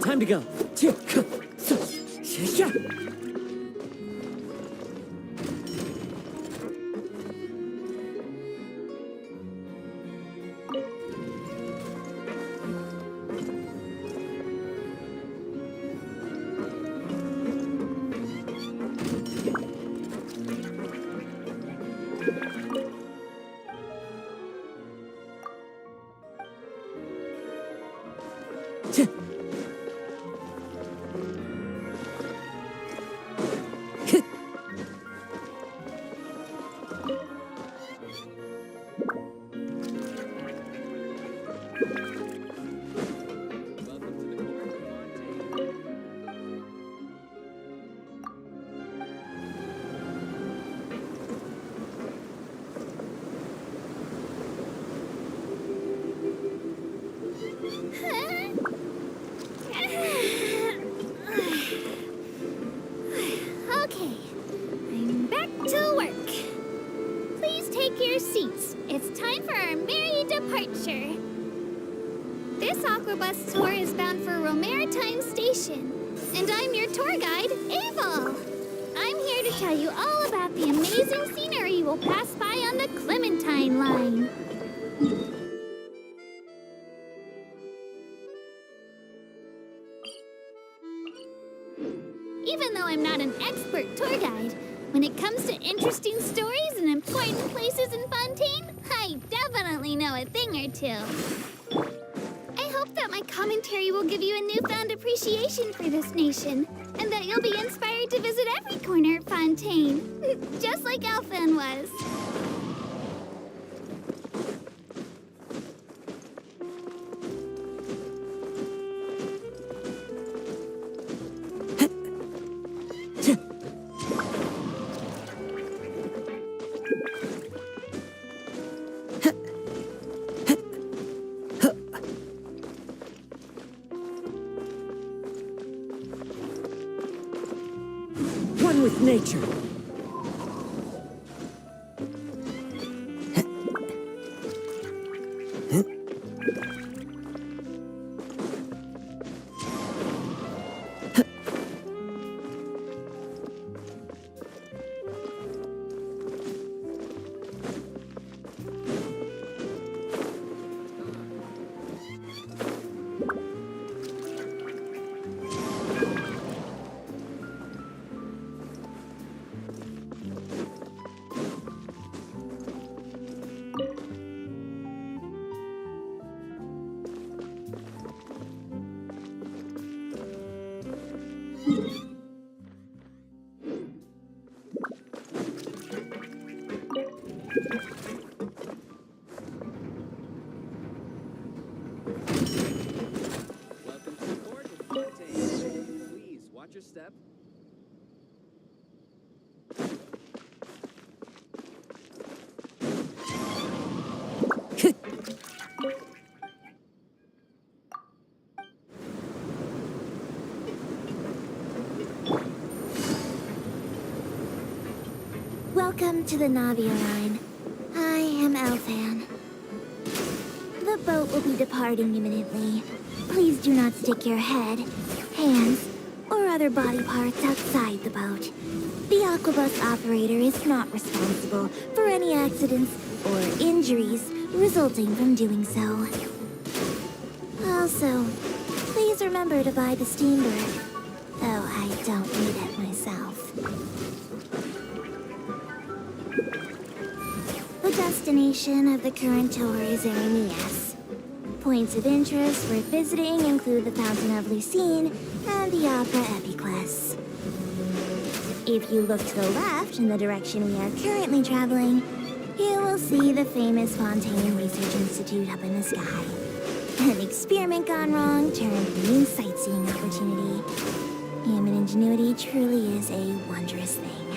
L: Time to go.
G: Okay, I'm back to work. Please take your seats. It's time for our merry departure. This Aquabus tour is bound for Romaritime Station, and I'm your tour guide, Abel. I'm here to tell you all about the amazing scenery you will pass by on the Clementine line. Even though I'm not an expert tour guide, when it comes to interesting stories and important places in Fontaine, I definitely know a thing or two. I hope that my commentary will give you a newfound appreciation for this nation, and that you'll be inspired to visit every corner of Fontaine, just like Elfan was.
J: One with nature.
D: Welcome to the port of Fontaine. Please watch your step.
G: Welcome to the Navia line. I am Elfan. The boat will be departing imminently. Please do not stick your head, hands, or other body parts outside the boat. The Aquabus operator is not responsible for any accidents or injuries resulting from doing so. Also, please remember to buy the steamboat, though I don't need it myself. The destination of the current tour is Eremias. Points of interest worth visiting include the Fountain of Lucine and the Opera Epiclese. If you look to the left in the direction we are currently traveling, you will see the famous Fontaine Research Institute up in the sky. An experiment gone wrong turned a new sightseeing opportunity. Human ingenuity truly is a wondrous thing.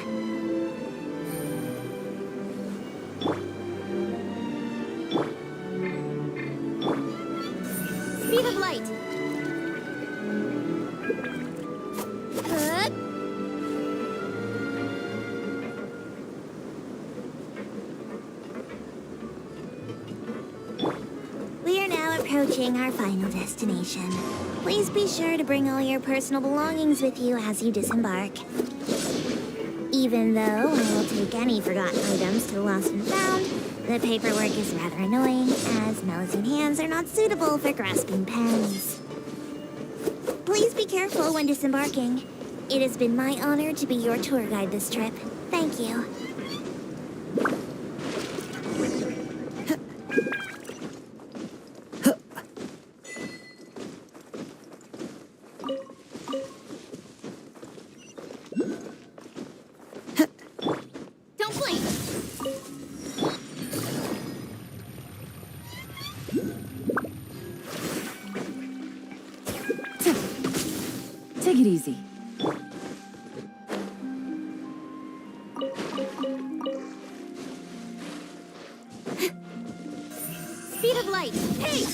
A: Speed of light.
G: We are now approaching our final destination. Please be sure to bring all your personal belongings with you as you disembark. Even though I will take any forgotten items to the lost and found, the paperwork is rather annoying, as Melusine hands are not suitable for grasping pens. Please be careful when disembarking. It has been my honor to be your tour guide this trip. Thank you.
A: Don't blink.
E: Take it easy.
A: Speed of light. Hey!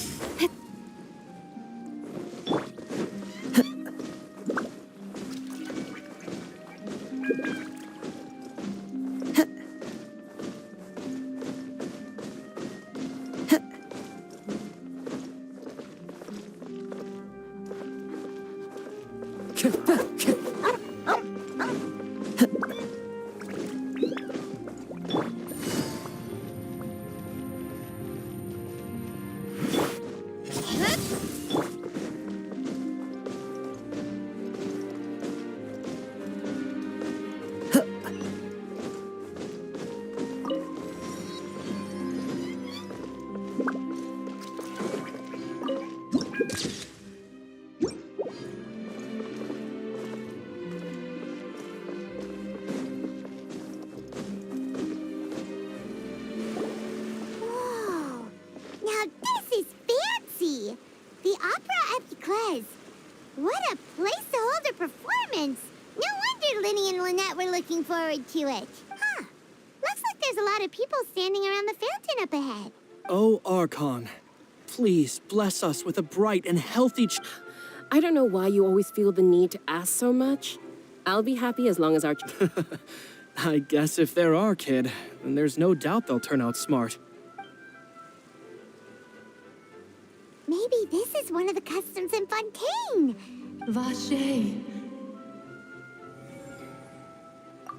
G: Whoa! Now this is fancy! The Opera Epiclese. What a place to hold a performance! No wonder Linny and Lynette were looking forward to it. Huh. Looks like there's a lot of people standing around the fountain up ahead.
D: Oh, Archon, please bless us with a bright and healthy
M: I don't know why you always feel the need to ask so much. I'll be happy as long as our...
D: I guess if they're our kid, then there's no doubt they'll turn out smart.
G: Maybe this is one of the customs in Fontaine.
N: Vache,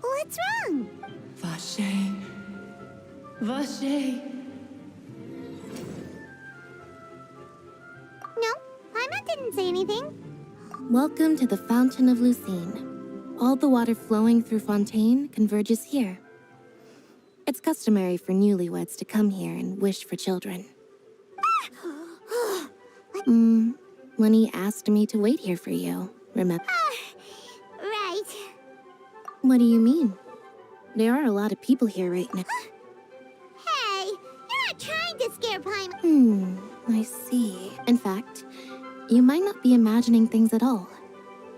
G: What's wrong?
N: Vache, Vache.
G: No, Paimon didn't say anything.
C: Welcome to the Fountain of Lucine. All the water flowing through Fontaine converges here. It's customary for newlyweds to come here and wish for children. Lenny asked me to wait here for you, remember?
G: Right.
C: What do you mean? There are a lot of people here right now.
G: Hey, you're not trying to scare Paimon.
C: I see. In fact, you might not be imagining things at all.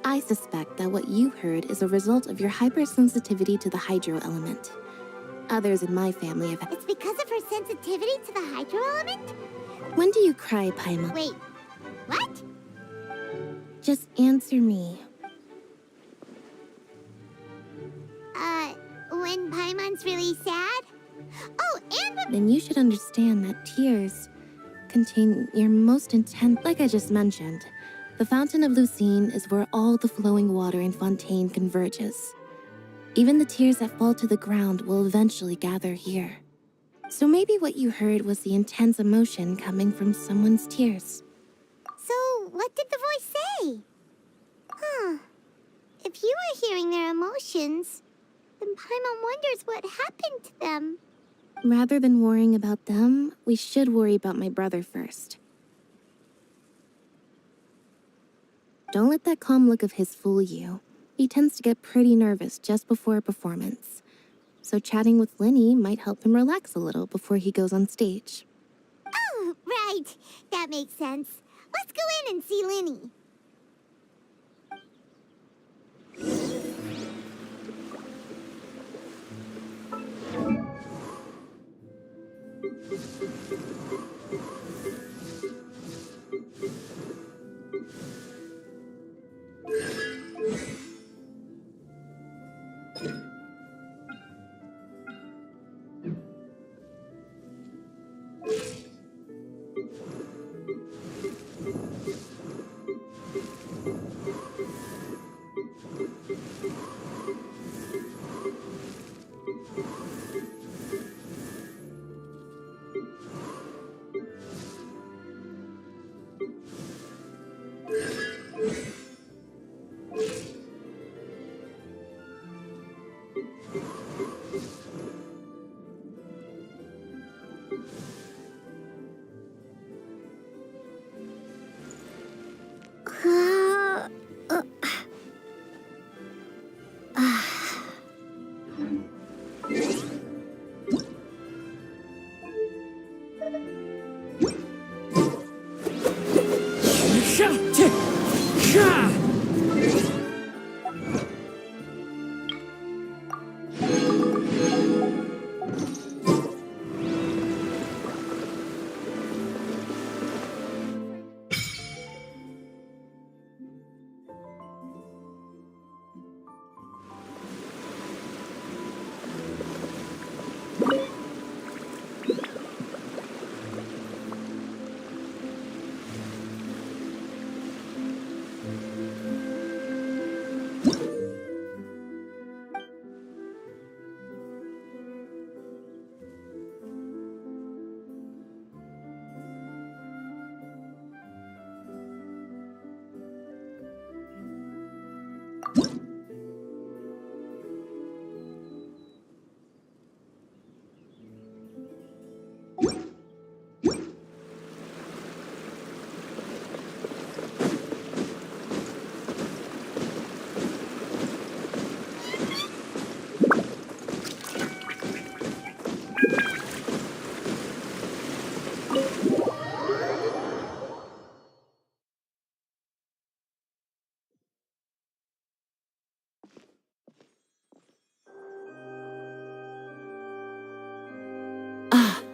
C: I suspect that what you heard is a result of your hypersensitivity to the hydro element. Others in my family have...
G: It's because of her sensitivity to the hydro element?
C: When do you cry, Paimon?
G: Wait, what?
C: Just answer me.
G: When Paimon's really sad? Oh, and when...
C: Then you should understand that tears contain your most intense... Like I just mentioned, the Fountain of Lucine is where all the flowing water in Fontaine converges. Even the tears that fall to the ground will eventually gather here. So maybe what you heard was the intense emotion coming from someone's tears.
G: So, what did the voice say? Huh. If you were hearing their emotions, then Paimon wonders what happened to them.
C: Rather than worrying about them, we should worry about my brother first. Don't let that calm look of his fool you. He tends to get pretty nervous just before a performance, so chatting with Linny might help him relax a little before he goes on stage.
G: Oh, right. That makes sense. Let's go in and see Linny.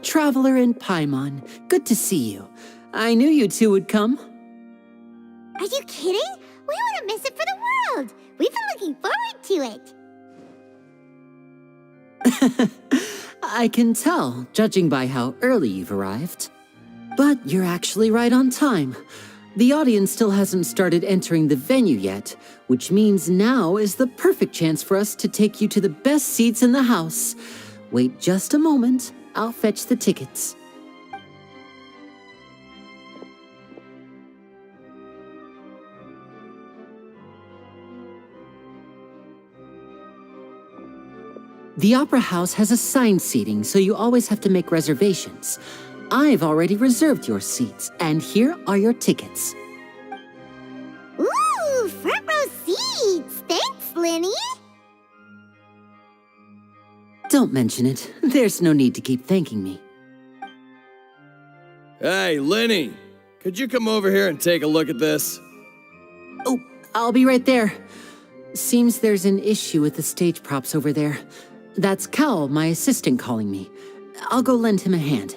E: Traveler and Paimon, good to see you. I knew you two would come.
G: Are you kidding? We wouldn't miss it for the world. We've been looking forward to it.
E: I can tell, judging by how early you've arrived. But you're actually right on time. The audience still hasn't started entering the venue yet, which means now is the perfect chance for us to take you to the best seats in the house. Wait just a moment. I'll fetch the tickets. The Opera House has assigned seating, so you always have to make reservations. I've already reserved your seats, and here are your tickets.
G: Ooh, front row seats. Thanks, Linny.
E: Don't mention it. There's no need to keep thanking me.
B: Hey, Linny! Could you come over here and take a look at this?
E: Oh, I'll be right there. Seems there's an issue with the stage props over there. That's Cal, my assistant, calling me. I'll go lend him a hand.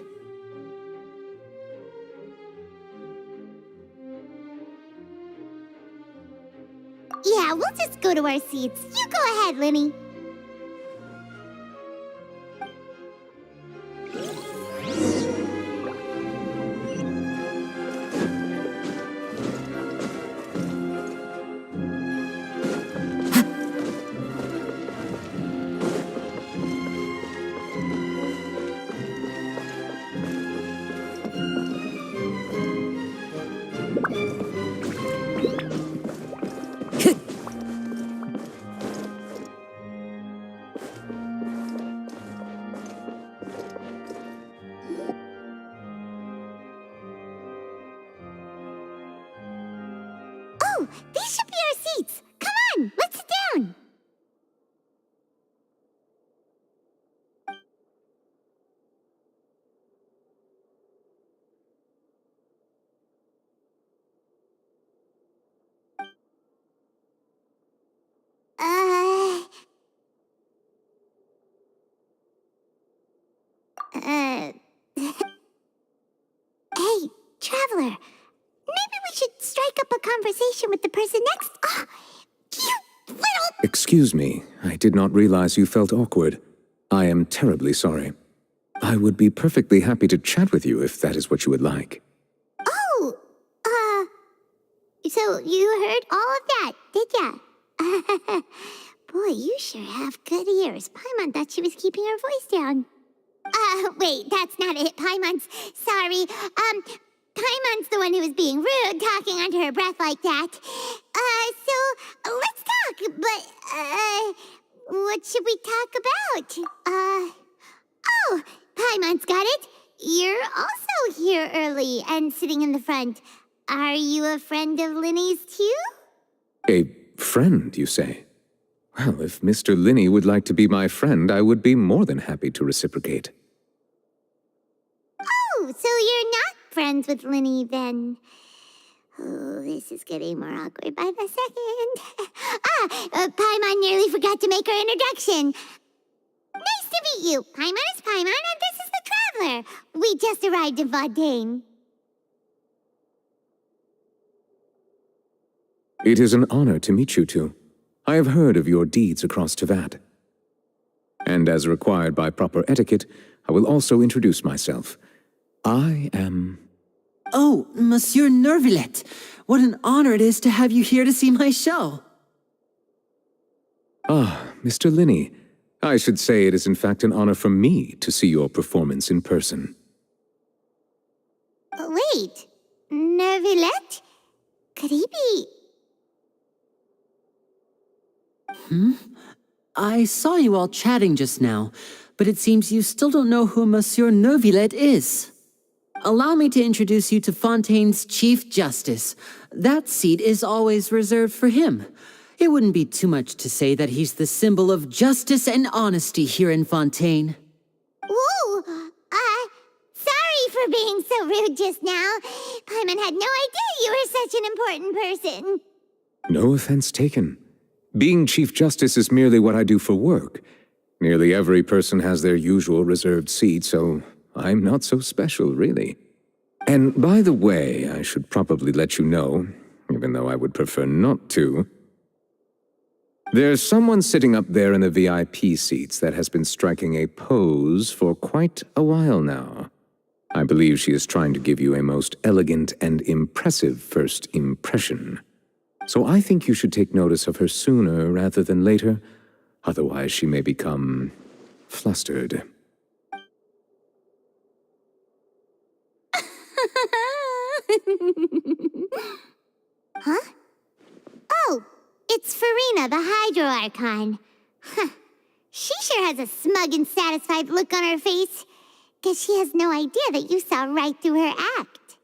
G: Yeah, we'll just go to our seats. You go ahead, Linny. Oh, these should be our seats. Come on, let's sit conversation with the person next. Oh, you little...
O: Excuse me, I did not realize you felt awkward. I am terribly sorry. I would be perfectly happy to chat with you if that is what you would like.
G: Oh, so you heard all of that, did ya? Boy, you sure have good ears. Paimon thought she was keeping her voice down. Wait, that's not it, Paimon's. Sorry. Paimon's the one who was being rude, talking under her breath like that. So, let's talk, but, what should we talk about? Oh, Paimon's got it. You're also here early and sitting in the front. Are you a friend of Linny's, too?
O: A friend, you say? Well, if Mr. Linney would like to be my friend, I would be more than happy to reciprocate.
G: Oh, so you're not friends with Linny, then? Oh, this is getting more awkward by the second. Paimon nearly forgot to make her introduction. Nice to meet you. Paimon is Paimon, and this is the Traveler. We just arrived in Fontaine.
O: It is an honor to meet you two. I have heard of your deeds across Tevat. And as required by proper etiquette, I will also introduce myself. I am...
P: Oh, Monsieur Nervillet, what an honor it is to have you here to see my show.
O: Ah, Mr. Linney. I should say it is in fact an honor for me to see your performance in person.
G: Wait, Nervillet? Could he be...
P: I saw you all chatting just now, but it seems you still don't know who Monsieur Nervillet is. Allow me to introduce you to Fontaine's Chief Justice. That seat is always reserved for him. It wouldn't be too much to say that he's the symbol of justice and honesty here in Fontaine.
G: Ooh, sorry for being so rude just now. Paimon had no idea you were such an important person.
O: No offense taken. Being Chief Justice is merely what I do for work. Nearly every person has their usual reserved seat, so I'm not so special, really. And by the way, I should probably let you know, even though I would prefer not to, there's someone sitting up there in the VIP seats that has been striking a pose for quite a while now. I believe she is trying to give you a most elegant and impressive first impression. So I think you should take notice of her sooner rather than later, otherwise she may become flustered.
G: Huh? Oh, it's Farina, the Hydro Archon. Huh. She sure has a smug and satisfied look on her face. Guess she has no idea that you saw right through her act.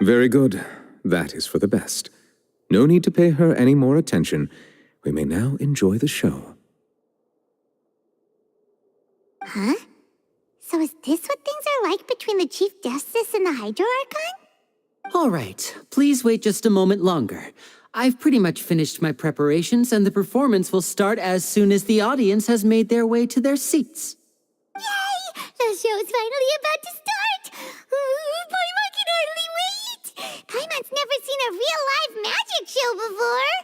O: Very good. That is for the best. No need to pay her any more attention. We may now enjoy the show.
G: Huh? So is this what things are like between the Chief Justice and the Hydro Archon?
P: All right, please wait just a moment longer. I've pretty much finished my preparations, and the performance will start as soon as the audience has made their way to their seats.
G: Yay! The show's finally about to start! Paimon can hardly wait! Paimon's never seen a real live magic show before!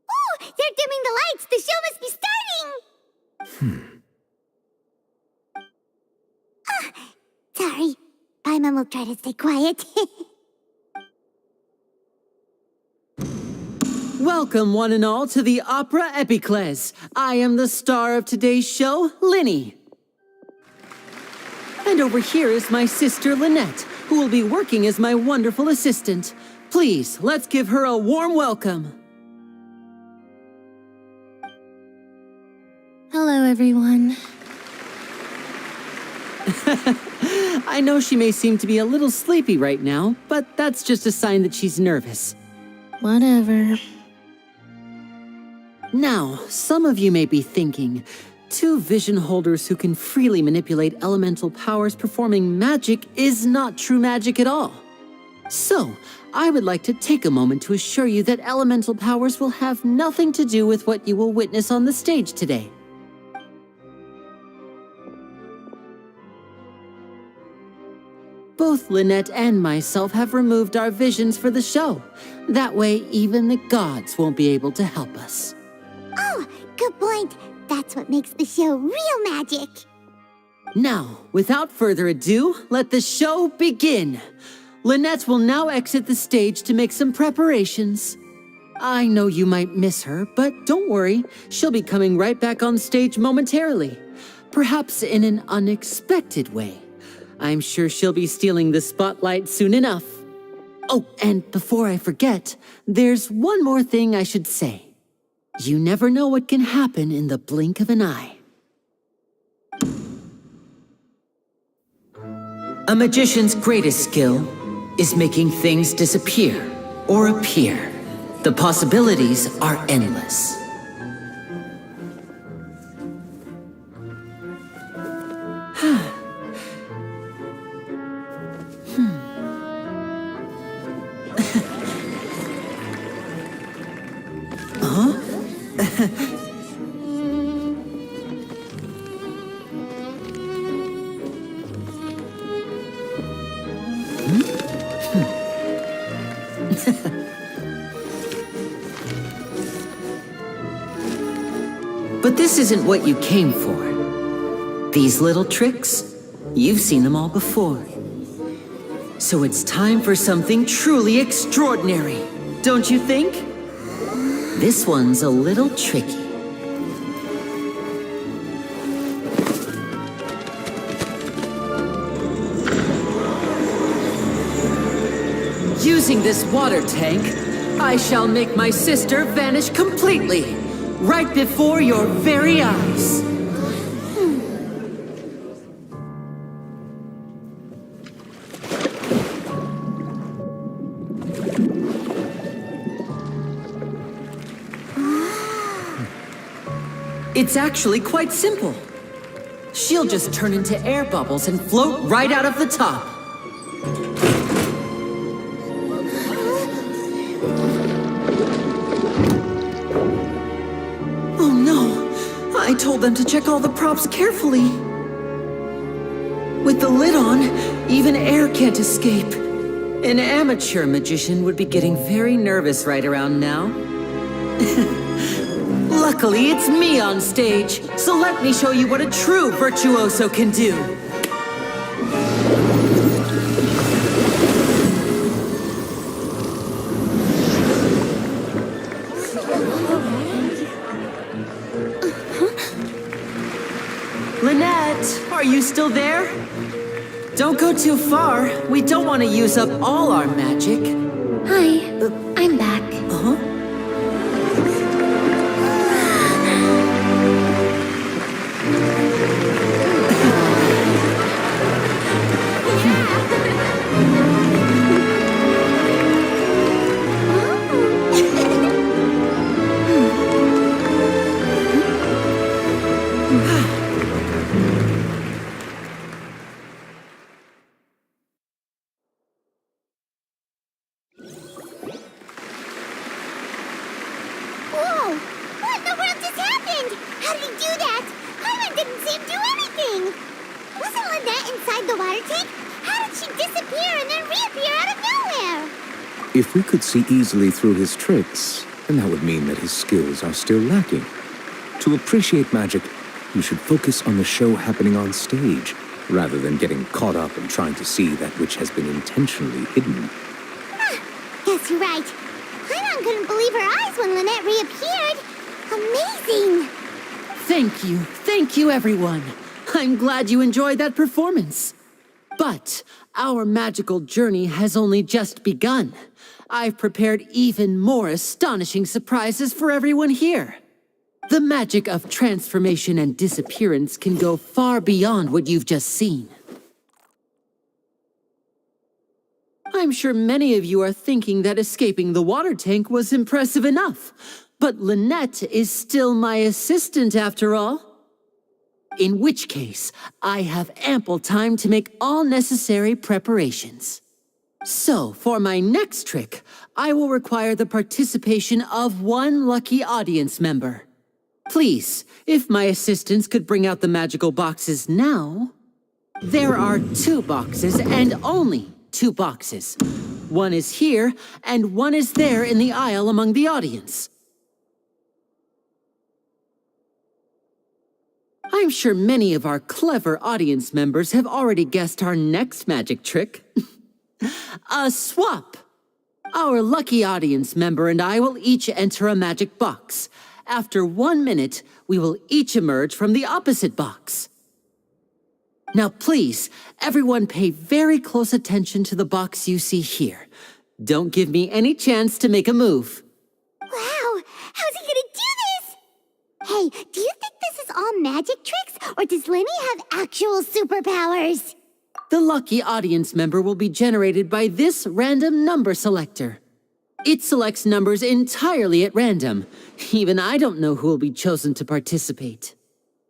G: Oh! They're dimming the lights! The show must be starting! Sorry. Paimon will try to stay quiet.
P: Welcome, one and all, to the Opera Epiclese. I am the star of today's show, Linny. And over here is my sister, Lynette, who will be working as my wonderful assistant. Please, let's give her a warm welcome.
C: Hello, everyone.
P: I know she may seem to be a little sleepy right now, but that's just a sign that she's nervous.
C: Whatever.
P: Now, some of you may be thinking, two vision holders who can freely manipulate elemental powers performing magic is not true magic at all. So, I would like to take a moment to assure you that elemental powers will have nothing to do with what you will witness on the stage today. both Lynette and myself have removed our visions for the show. That way, even the gods won't be able to help us.
G: Oh, good point. That's what makes the show real magic.
P: Now, without further ado, let the show begin. Lynette will now exit the stage to make some preparations. I know you might miss her, but don't worry. She'll be coming right back on stage momentarily. Perhaps in an unexpected way. I'm sure she'll be stealing the spotlight soon enough. Oh, and before I forget, there's one more thing I should say. You never know what can happen in the blink of an eye. A magician's greatest skill is making things disappear or appear. The possibilities are endless. But this isn't what you came for. These little tricks, you've seen them all before. So it's time for something truly extraordinary, don't you think? This one's a little tricky. Using this water tank, I shall make my sister vanish completely, right before your very eyes. It's actually quite simple. She'll just turn into air bubbles and float right out of the top. Oh no! I told them to check all the props carefully. With the lid on, even air can't escape. An amateur magician would be getting very nervous right around now. Luckily, it's me on stage, so let me show you what a true virtuoso can do. Lynette, are you still there? Don't go too far. We don't want to use up all our magic.
A: Hi, I'm back.
P: Uh-huh.
G: Whoa! What in the world just happened? How did he do that? Paimon didn't see him do anything. Wasn't Lynette inside the water tank? How did she disappear and then reappear out of nowhere?
O: If we could see easily through his tricks, then that would mean that his skills are still lacking. To appreciate magic, you should focus on the show happening on stage, rather than getting caught up in trying to see that which has been intentionally hidden.
G: Guess you're right. Paimon couldn't believe her eyes when Lynette reappeared. Amazing!
P: Thank you everyone. I'm glad you enjoyed that performance. But our magical journey has only just begun. I've prepared even more astonishing surprises for everyone here. The magic of transformation and disappearance can go far beyond what you've just seen. I'm sure many of you are thinking that escaping the water tank was impressive enough, but Lynette is still my assistant after all. In which case, I have ample time to make all necessary preparations. So, for my next trick, I will require the participation of one lucky audience member. Please, if my assistants could bring out the magical boxes now. There are 2 boxes and only 2 boxes. One is here and one is there in the aisle among the audience. I'm sure many of our clever audience members have already guessed our next magic trick. A swap. Our lucky audience member and I will each enter a magic box. After 1 minute, we will each emerge from the opposite box. Now please, everyone pay very close attention to the box you see here. Don't give me any chance to make a move.
G: Wow, how's he gonna do this? Hey, do you think this is all magic tricks, or does Lenny have actual superpowers?
P: The lucky audience member will be generated by this random number selector. It selects numbers entirely at random. Even I don't know who will be chosen to participate.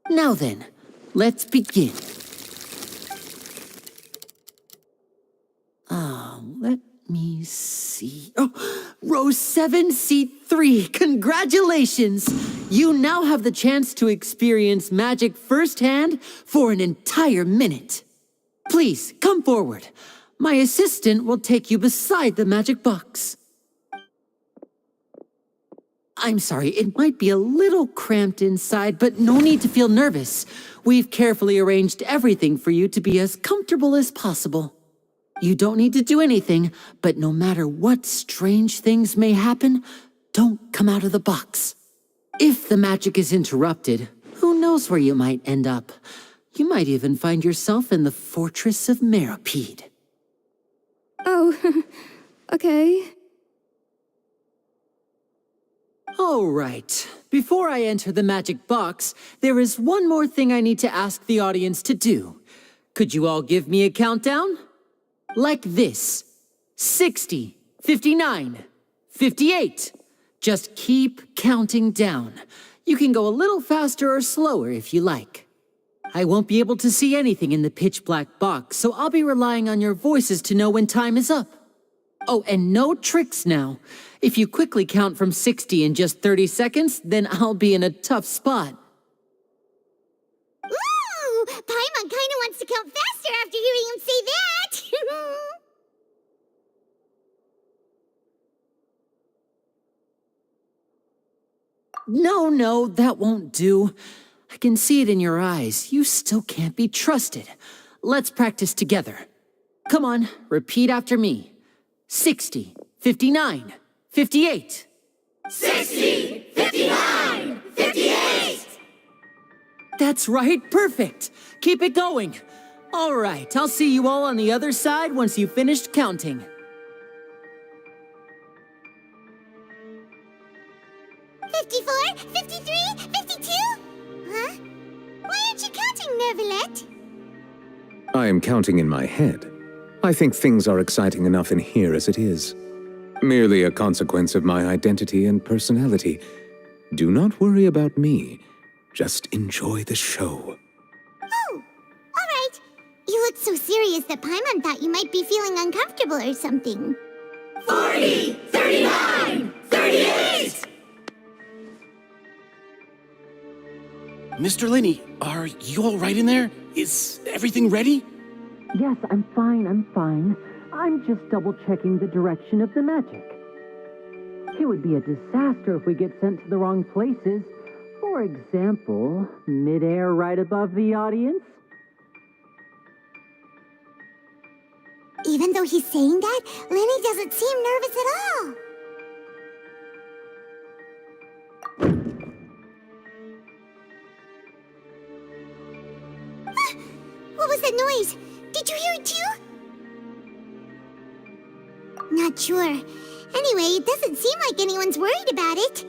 P: Now then, let's begin. Let me see. Oh, row 7, seat 3. Congratulations! You now have the chance to experience magic firsthand for an entire minute. Please, come forward. My assistant will take you beside the magic box. I'm sorry, it might be a little cramped inside, but no need to feel nervous. We've carefully arranged everything for you to be as comfortable as possible. You don't need to do anything, but no matter what strange things may happen, don't come out of the box. If the magic is interrupted, who knows where you might end up? You might even find yourself in the Fortress of Meropide.
H: Oh, okay.
P: All right. Before I enter the magic box, there is one more thing I need to ask the audience to do. Could you all give me a countdown? Like this. 60, 59, 58. Just keep counting down. You can go a little faster or slower if you like. I won't be able to see anything in the pitch black box, so I'll be relying on your voices to know when time is up. Oh, and no tricks now. If you quickly count from 60 in just 30 seconds, then I'll be in a tough spot.
G: Ooh! Paimon kinda wants to count faster after hearing him say that!
P: No, that won't do. I can see it in your eyes. You still can't be trusted. Let's practice together. Come on, repeat after me. 60, 59, 58.
Q: 60, 59, 58!
P: That's right, perfect. Keep it going. All right, I'll see you all on the other side once you've finished counting.
G: 54, 53, 52? Huh? Why aren't you counting, Nervalet?
O: I am counting in my head. I think things are exciting enough in here as it is. Merely a consequence of my identity and personality. Do not worry about me. Just enjoy the show.
G: Oh, all right. You look so serious that Paimon thought you might be feeling uncomfortable or something.
Q: 40, 39, 38!
B: Mr. Linney, are you all right in there? Is everything ready?
P: Yes, I'm fine. I'm just double-checking the direction of the magic. It would be a disaster if we get sent to the wrong places. For example, mid-air right above the audience.
G: Even though he's saying that, Lenny doesn't seem nervous at all. What was that noise? Did you hear it too? Not sure. Anyway, it doesn't seem like anyone's worried about it.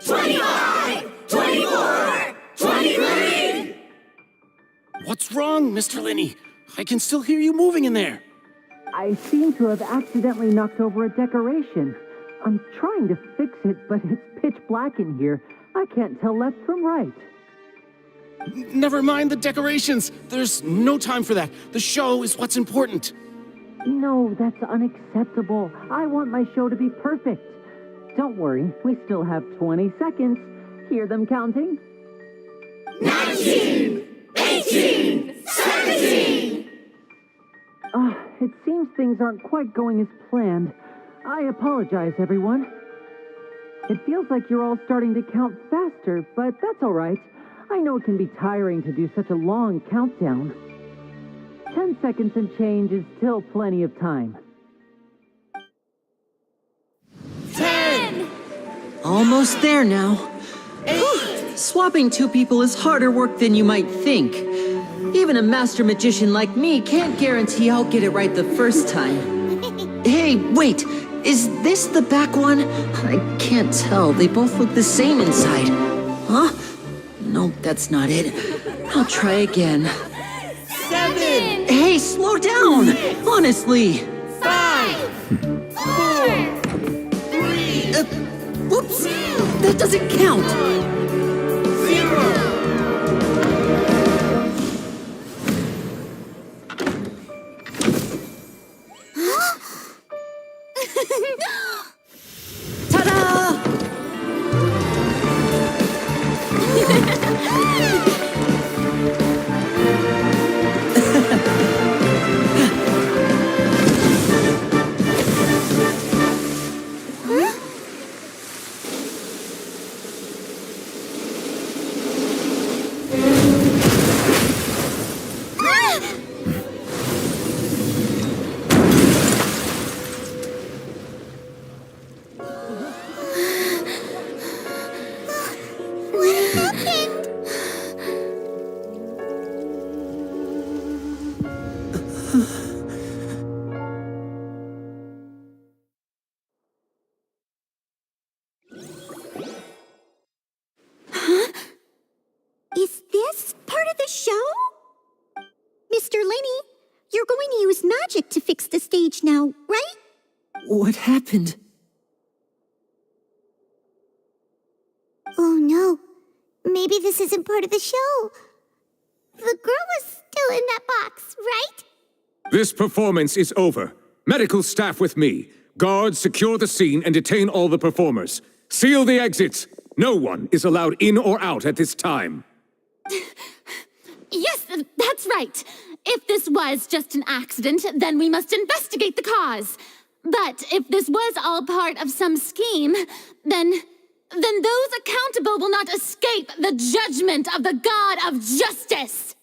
Q: 25, 24, 23!
B: What's wrong, Mr. Linney? I can still hear you moving in there.
P: I seem to have accidentally knocked over a decoration. I'm trying to fix it, but it's pitch black in here. I can't tell left from right.
B: Never mind the decorations. There's no time for that. The show is what's important.
P: No, that's unacceptable. I want my show to be perfect. Don't worry, we still have 20 seconds. Hear them counting?
Q: 19, 18, 16, 17.
P: It seems things aren't quite going as planned. I apologize, everyone. It feels like you're all starting to count faster, but that's all right. I know it can be tiring to do such a long countdown. 10 seconds and change is still plenty of time.
Q: 10,
P: Almost there now.
Q: 8,
P: Swapping two people is harder work than you might think. Even a master magician like me can't guarantee I'll get it right the first time. Hey, wait! Is this the back one? I can't tell. They both look the same inside. Huh? Nope, that's not it. I'll try again.
Q: 7,
P: Hey, slow down! Honestly!
Q: 5, 4, 3,
P: Whoops! That doesn't count!
Q: 0.
P: Ta-da!
G: What happened? Is this part of the show? Mr. Lenny, you're going to use magic to fix the stage now, right?
P: What happened?
G: Oh no, maybe this isn't part of the show. The girl was still in that box, right?
O: This performance is over. Medical staff with me. Guards, secure the scene and detain all the performers. Seal the exits. No one is allowed in or out at this time.
C: Yes, that's right. If this was just an accident, then we must investigate the cause. But if this was all part of some scheme, then those accountable will not escape the judgment of the God of Justice.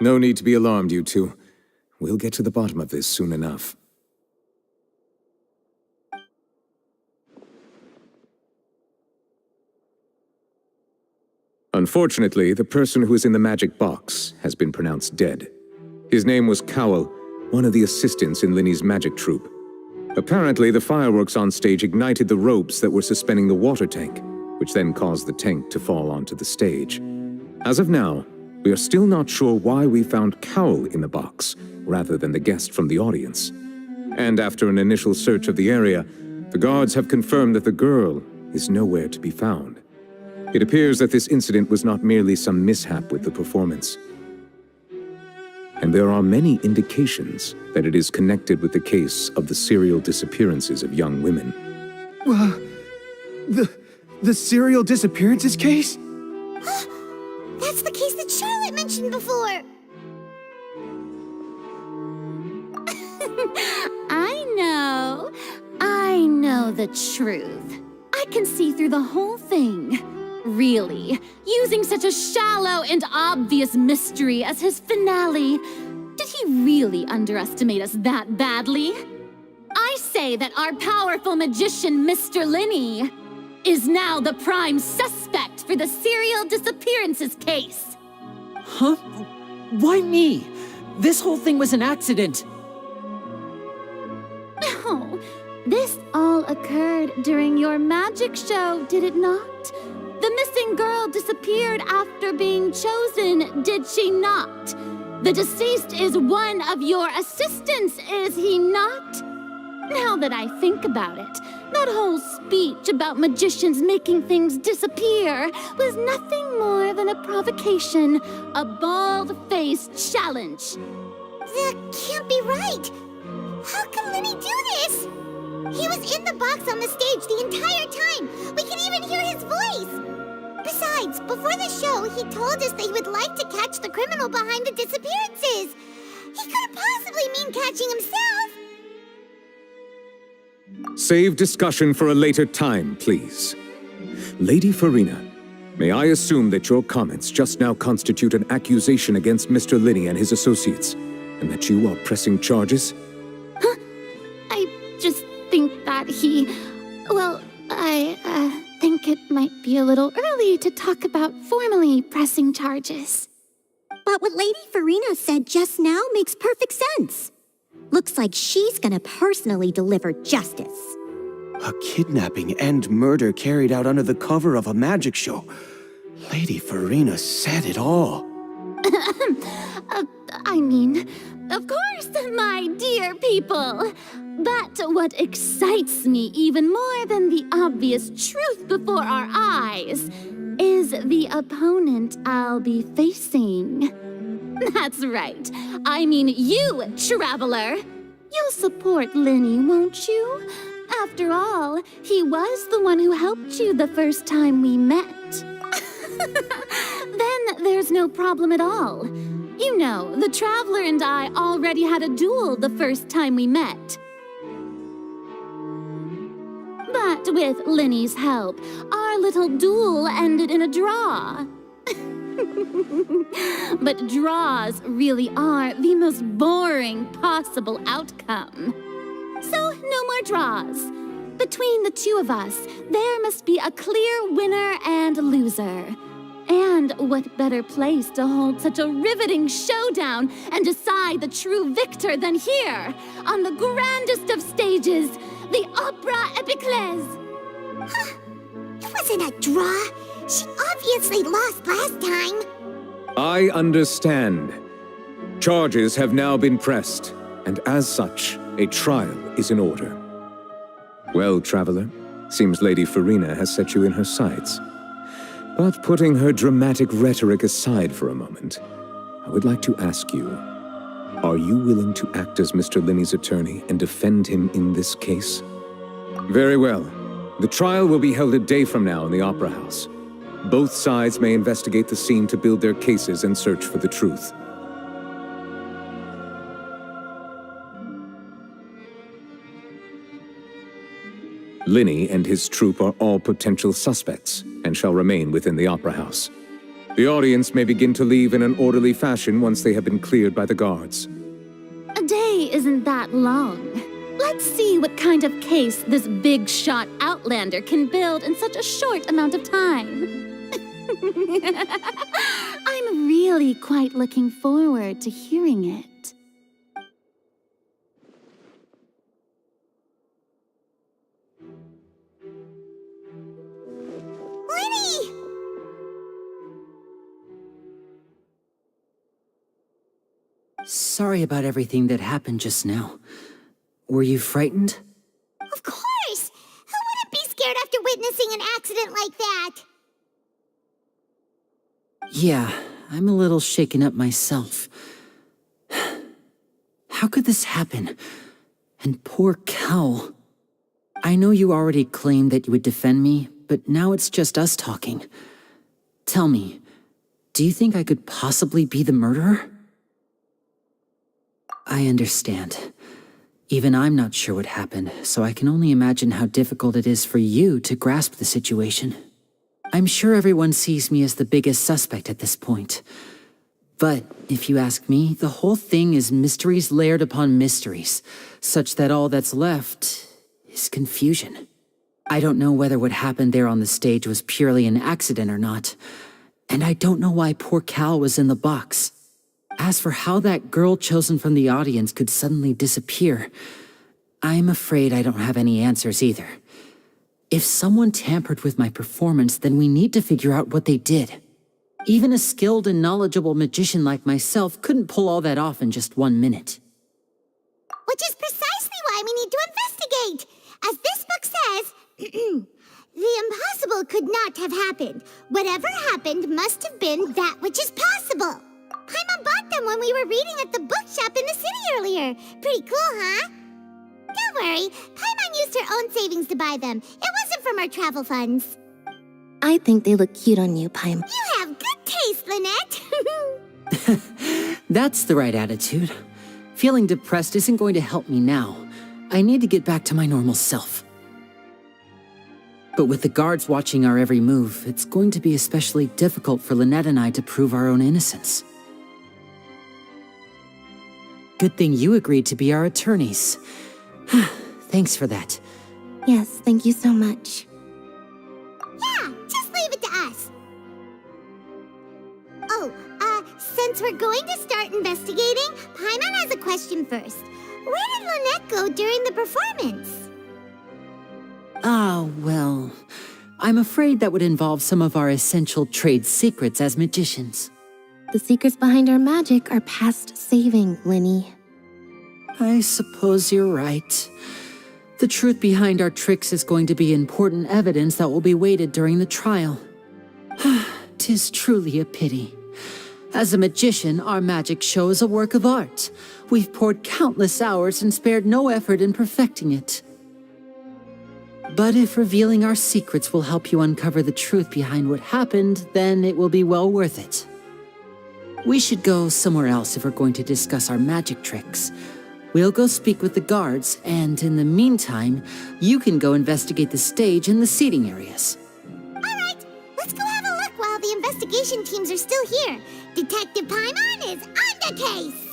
O: No need to be alarmed, you two. We'll get to the bottom of this soon enough. Unfortunately, the person who is in the magic box has been pronounced dead. His name was Cowell, one of the assistants in Linny's magic troupe. Apparently, the fireworks on stage ignited the ropes that were suspending the water tank, which then caused the tank to fall onto the stage. As of now, we are still not sure why we found Cowell in the box, rather than the guest from the audience. And after an initial search of the area, the guards have confirmed that the girl is nowhere to be found. It appears that this incident was not merely some mishap with the performance. And there are many indications that it is connected with the case of the serial disappearances of young women.
B: The serial disappearances case?
G: That's the case that Charlotte mentioned before.
C: I know the truth. I can see through the whole thing. Really, using such a shallow and obvious mystery as his finale, did he really underestimate us that badly? I say that our powerful magician, Mr. Lenny, is now the prime suspect for the serial disappearances case.
P: Huh? Why me? This whole thing was an accident.
C: Oh, this all occurred during your magic show, did it not? The missing girl disappeared after being chosen, did she not? The deceased is one of your assistants, is he not? Now that I think about it, that whole speech about magicians making things disappear was nothing more than a provocation, a bald-faced challenge.
G: That can't be right. How can Lenny do this? He was in the box on the stage the entire time. We can even hear his voice. Besides, before the show, he told us that he would like to catch the criminal behind the disappearances. He couldn't possibly mean catching himself.
O: Save discussion for a later time, please. Lady Farina, may I assume that your comments just now constitute an accusation against Mr. Linney and his associates, and that you are pressing charges?
C: I just think that I think it might be a little early to talk about formally pressing charges.
A: But what Lady Farina said just now makes perfect sense. Looks like she's gonna personally deliver justice.
R: A kidnapping and murder carried out under the cover of a magic show. Lady Farina said it all.
C: I mean, of course, my dear people. But what excites me even more than the obvious truth before our eyes is the opponent I'll be facing. That's right. I mean you, Traveler. You'll support Linney, won't you? After all, he was the one who helped you the first time we met. Then there's no problem at all. You know, the Traveler and I already had a duel the first time we met. But with Linney's help, our little duel ended in a draw. But draws really are the most boring possible outcome. So, no more draws. Between the two of us, there must be a clear winner and loser. And what better place to hold such a riveting showdown and decide the true victor than here, on the grandest of stages, the Opera Epiclese.
G: Huh. It wasn't a draw. She obviously lost last time.
O: I understand. Charges have now been pressed, and as such, a trial is in order. Well, Traveler, seems Lady Farina has set you in her sights. But putting her dramatic rhetoric aside for a moment, I would like to ask you, are you willing to act as Mr. Linney's attorney and defend him in this case? Very well. The trial will be held a day from now in the Opera House. Both sides may investigate the scene to build their cases and search for the truth. Linney and his troupe are all potential suspects and shall remain within the Opera House. The audience may begin to leave in an orderly fashion once they have been cleared by the guards.
C: A day isn't that long. Let's see what kind of case this big-shot outlander can build in such a short amount of time. I'm really quite looking forward to hearing it.
G: Linney!
P: Sorry about everything that happened just now. Were you frightened?
G: Of course! Who wouldn't be scared after witnessing an accident like that?
P: Yeah, I'm a little shaken up myself. How could this happen? And poor Cal. I know you already claimed that you would defend me, but now it's just us talking. Tell me, do you think I could possibly be the murderer? I understand. Even I'm not sure what happened, so I can only imagine how difficult it is for you to grasp the situation. I'm sure everyone sees me as the biggest suspect at this point. But if you ask me, the whole thing is mysteries layered upon mysteries, such that all that's left is confusion. I don't know whether what happened there on the stage was purely an accident or not, and I don't know why poor Cal was in the box. As for how that girl chosen from the audience could suddenly disappear, I'm afraid I don't have any answers either. If someone tampered with my performance, then we need to figure out what they did. Even a skilled and knowledgeable magician like myself couldn't pull all that off in just 1 minute.
G: Which is precisely why we need to investigate. As this book says, the impossible could not have happened. Whatever happened must have been that which is possible. Paimon bought them when we were reading at the bookshop in the city earlier. Pretty cool, huh? Don't worry, Paimon used her own savings to buy them. It wasn't from our travel funds.
C: I think they look cute on you, Paimon.
G: You have good taste, Lynette.
P: That's the right attitude. Feeling depressed isn't going to help me now. I need to get back to my normal self. But with the guards watching our every move, it's going to be especially difficult for Lynette and I to prove our own innocence. Good thing you agreed to be our attorneys. Thanks for that.
C: Yes, thank you so much.
G: Yeah, just leave it to us. Oh, since we're going to start investigating, Paimon has a question first. Where did Lynette go during the performance?
P: Well, I'm afraid that would involve some of our essential trade secrets as magicians.
C: The secrets behind our magic are past saving, Linny.
P: I suppose you're right. The truth behind our tricks is going to be important evidence that will be weighted during the trial. 'Tis truly a pity. As a magician, our magic show is a work of art. We've poured countless hours and spared no effort in perfecting it. But if revealing our secrets will help you uncover the truth behind what happened, then it will be well worth it. We should go somewhere else if we're going to discuss our magic tricks. We'll go speak with the guards, and in the meantime, you can go investigate the stage and the seating areas.
G: All right, let's go have a look while the investigation teams are still here. Detective Paimon is on the case.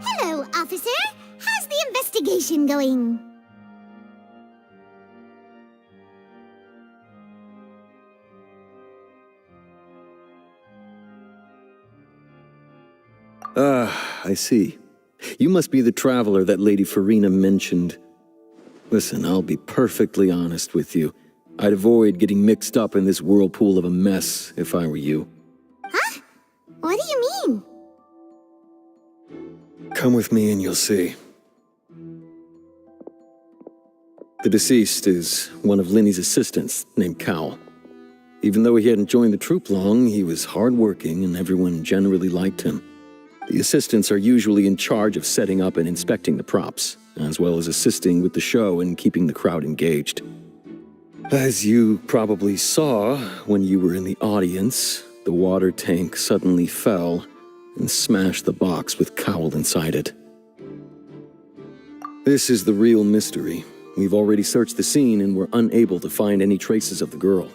G: Hello, officer. How's the investigation going?
S: I see. You must be the traveler that Lady Farina mentioned. Listen, I'll be perfectly honest with you. I'd avoid getting mixed up in this whirlpool of a mess if I were you.
G: Huh? What do you mean?
S: Come with me and you'll see. The deceased is one of Linny's assistants named Cal. Even though he hadn't joined the troupe long, he was hardworking and everyone generally liked him. The assistants are usually in charge of setting up and inspecting the props, as well as assisting with the show and keeping the crowd engaged. As you probably saw when you were in the audience, the water tank suddenly fell and smashed the box with Cowl inside it. This is the real mystery. We've already searched the scene and were unable to find any traces of the girl.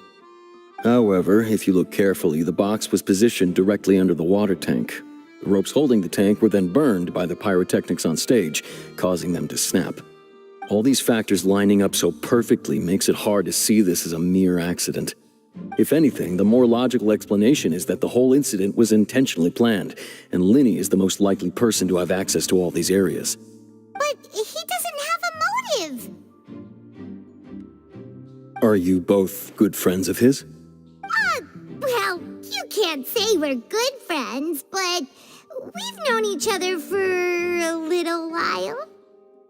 S: However, if you look carefully, the box was positioned directly under the water tank. The ropes holding the tank were then burned by the pyrotechnics on stage, causing them to snap. All these factors lining up so perfectly makes it hard to see this as a mere accident. If anything, the more logical explanation is that the whole incident was intentionally planned, and Linny is the most likely person to have access to all these areas.
G: But he doesn't have a motive.
S: Are you both good friends of his?
G: Well, you can't say we're good friends, but we've known each other for a little while.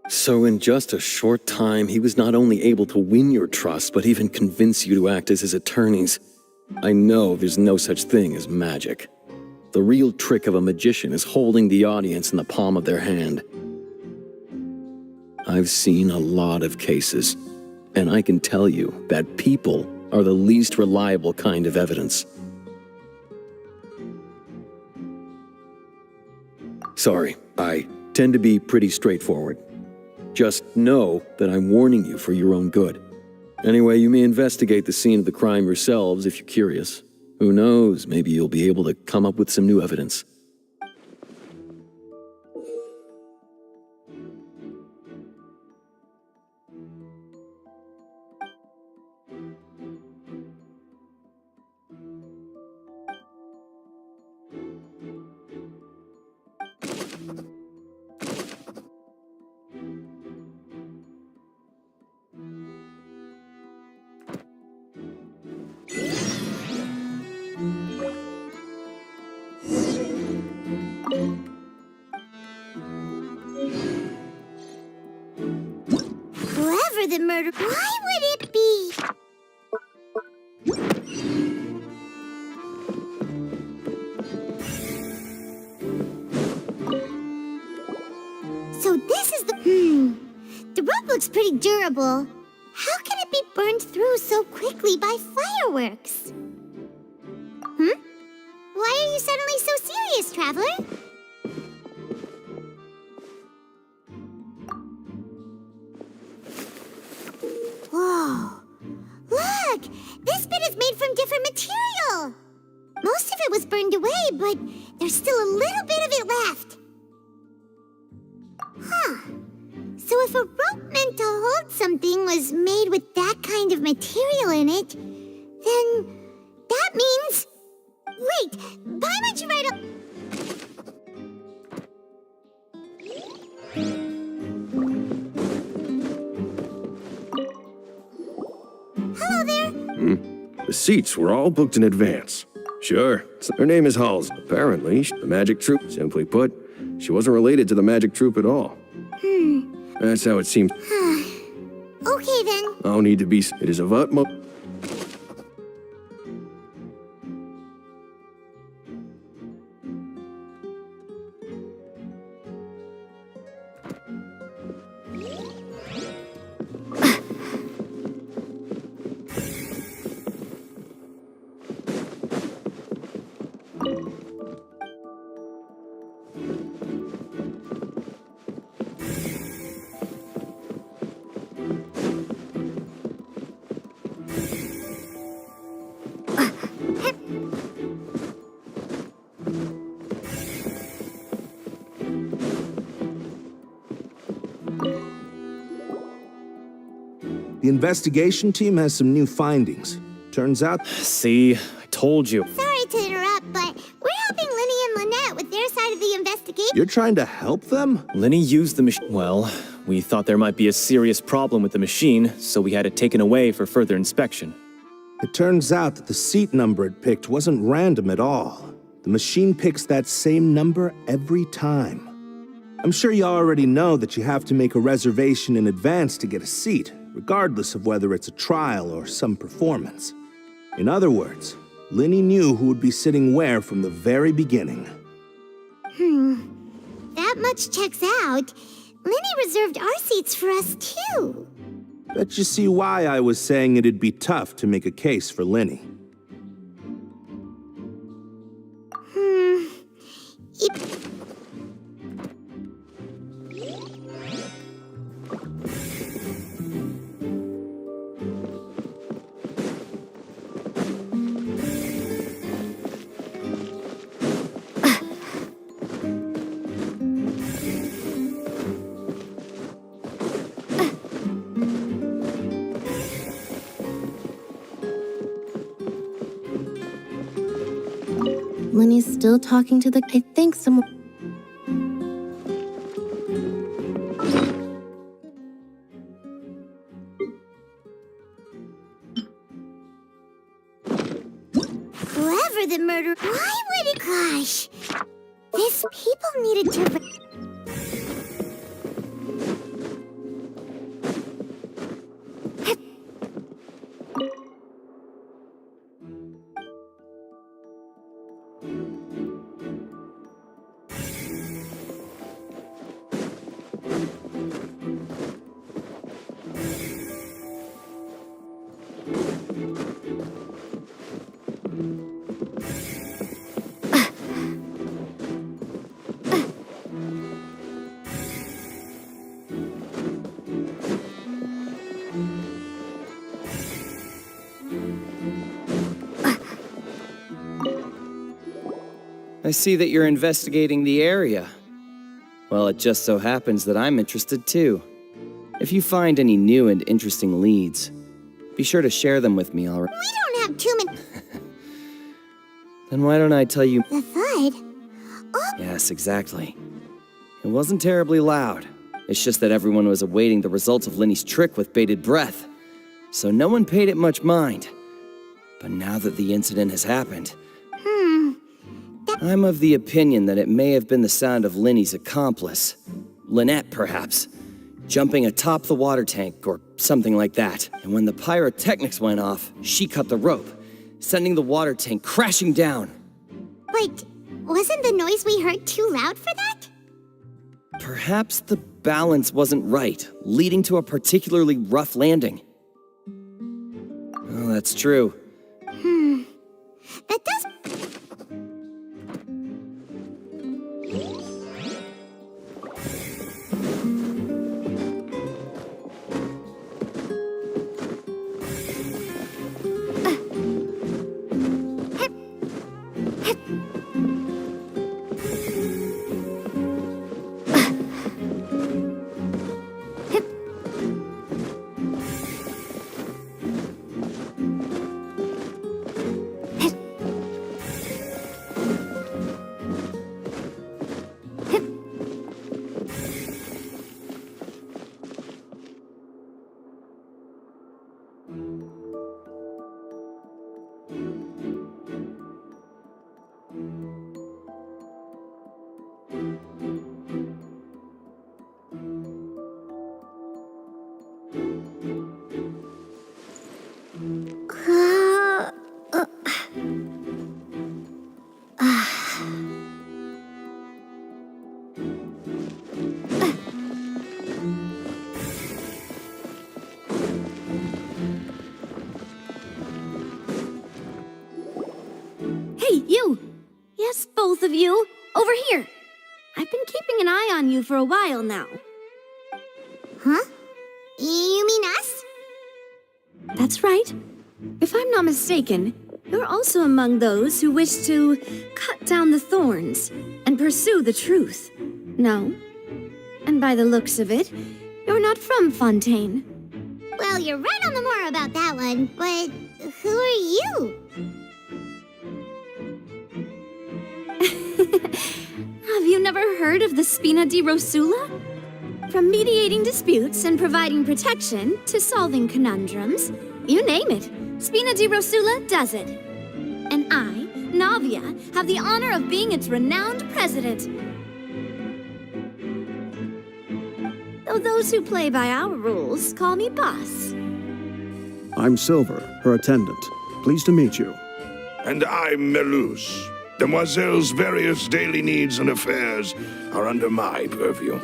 S: So in just a short time, he was not only able to win your trust, but even convince you to act as his attorneys. I know there's no such thing as magic. The real trick of a magician is holding the audience in the palm of their hand. I've seen a lot of cases, and I can tell you that people are the least reliable kind of evidence. Sorry, I tend to be pretty straightforward. Just know that I'm warning you for your own good. Anyway, you may investigate the scene of the crime yourselves if you're curious. Who knows, maybe you'll be able to come up with some new evidence.
G: Whoever the murder... Why would it be? So this is the... looks pretty durable. How can it be burned through so quickly by fireworks? Why are you suddenly so serious, Traveler? Whoa. Look! This bit is made from different material! Most of it was burned away, but there's still a little bit of it left. Huh. So if a rope meant to hold something was made with that kind of material in it, then that means... Wait, Paimon should write a... Hello there.
R: The seats were all booked in advance. Sure. Her name is Halls. Apparently, the Magic Troop. Simply put, she wasn't related to the Magic Troop at all. That's how it seems.
G: Okay then.
R: No need to be. It is of utmost.
K: The investigation team has some new findings. Turns out...
B: See, I told you.
G: Sorry to interrupt, but we're helping Linny and Lynette with their side of the investigation.
K: You're trying to help them?
B: Linny used the machine. Well, we thought there might be a serious problem with the machine, so we had it taken away for further inspection.
K: It turns out that the seat number it picked wasn't random at all. The machine picks that same number every time. I'm sure you already know that you have to make a reservation in advance to get a seat, regardless of whether it's a trial or some performance. In other words, Linny knew who would be sitting where from the very beginning.
G: That much checks out. Linny reserved our seats for us, too.
K: Bet you see why I was saying it'd be tough to make a case for Linny.
C: Linny's still talking to the... I think someone...
G: Whoever the murderer... Why would it... Gosh. These people needed to...
T: I see that you're investigating the area. Well, it just so happens that I'm interested too. If you find any new and interesting leads, be sure to share them with me, alright?
G: We don't have too many...
T: Then why don't I tell you...
G: The thud? Oh.
T: Yes, exactly. It wasn't terribly loud. It's just that everyone was awaiting the results of Linny's trick with bated breath. So no one paid it much mind. But now that the incident has happened... I'm of the opinion that it may have been the sound of Linny's accomplice. Lynette, perhaps. Jumping atop the water tank, or something like that. And when the pyrotechnics went off, she cut the rope, sending the water tank crashing down.
G: Wait, wasn't the noise we heard too loud for that?
T: Perhaps the balance wasn't right, leading to a particularly rough landing. Oh, that's true.
G: That does...
A: Hey, you! Yes, both of you! Over here! I've been keeping an eye on you for a while now.
G: Huh? You mean us?
A: That's right. If I'm not mistaken, you're also among those who wish to cut down the thorns and pursue the truth. No? And by the looks of it, you're not from Fontaine.
G: Well, you're right on the more about that one, but who are you?
A: Have you never heard of the Spina di Rosula? From mediating disputes and providing protection to solving conundrums, you name it, Spina di Rosula does it. And I, Navia, have the honor of being its renowned president. Though those who play by our rules call me boss.
U: I'm Silver, her attendant. Pleased to meet you.
V: And I'm Melus. Demoiselle's various daily needs and affairs are under my purview.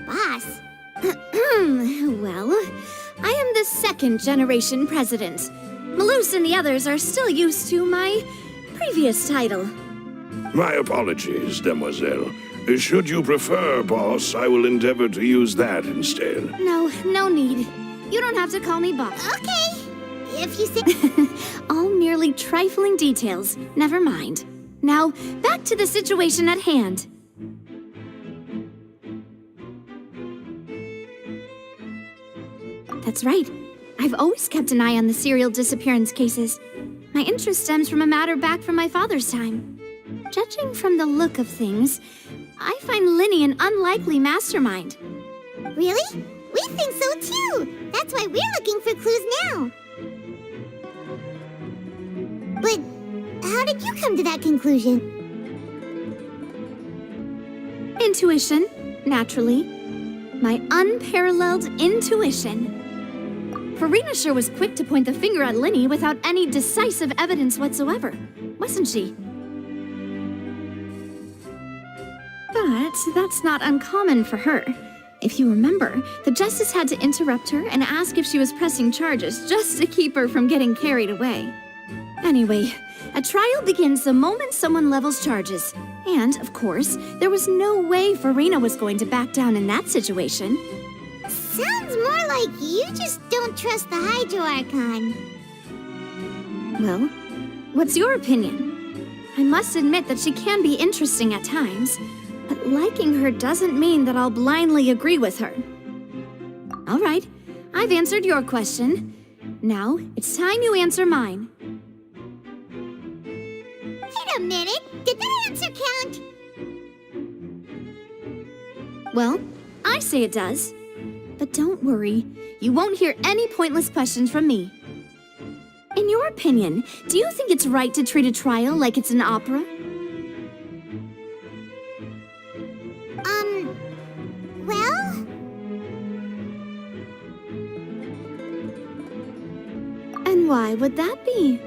G: Boss.
A: Well, I am the second-generation president. Malus and the others are still used to my previous title.
V: My apologies, Demoiselle. Should you prefer, boss, I will endeavor to use that instead.
A: No need. You don't have to call me boss.
G: Okay, if you say...
A: All merely trifling details. Never mind. Now, back to the situation at hand. That's right. I've always kept an eye on the serial disappearance cases. My interest stems from a matter back from my father's time. Judging from the look of things, I find Linny an unlikely mastermind.
G: Really? We think so too! That's why we're looking for clues now. But how did you come to that conclusion?
A: Intuition, naturally. My unparalleled intuition. Farina sure was quick to point the finger at Linny without any decisive evidence whatsoever, wasn't she? But that's not uncommon for her. If you remember, the Justice had to interrupt her and ask if she was pressing charges just to keep her from getting carried away. Anyway, a trial begins the moment someone levels charges. And, of course, there was no way Farina was going to back down in that situation.
G: Sounds more like you just don't trust the Hydro Archon.
A: Well, what's your opinion? I must admit that she can be interesting at times, but liking her doesn't mean that I'll blindly agree with her. All right, I've answered your question. Now, it's time you answer mine.
G: Wait a minute, did that answer count?
A: Well, I say it does. But don't worry, you won't hear any pointless questions from me. In your opinion, do you think it's right to treat a trial like it's an opera?
G: Well?
A: And why would that be?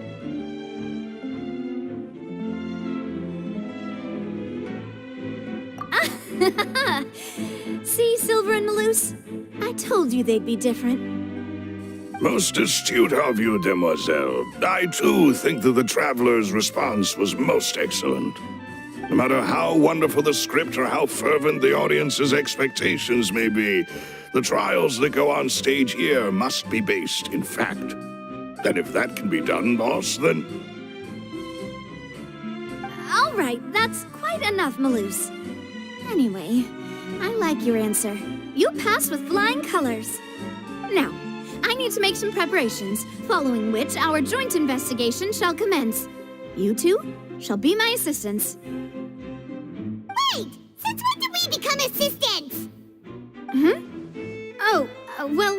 F: See, Silver and Maloose? I told you they'd be different.
V: Most astute of you, demoiselle. I too think that the traveler's response was most excellent. No matter how wonderful the script or how fervent the audience's expectations may be, the trials that go on stage here must be based in fact. And if that can be done, boss, then...
F: All right, that's quite enough, Maloose. Anyway, I like your answer. You passed with flying colors. Now, I need to make some preparations, following which our joint investigation shall commence. You two shall be my assistants.
G: Wait! Since when did we become assistants?
F: Oh, well,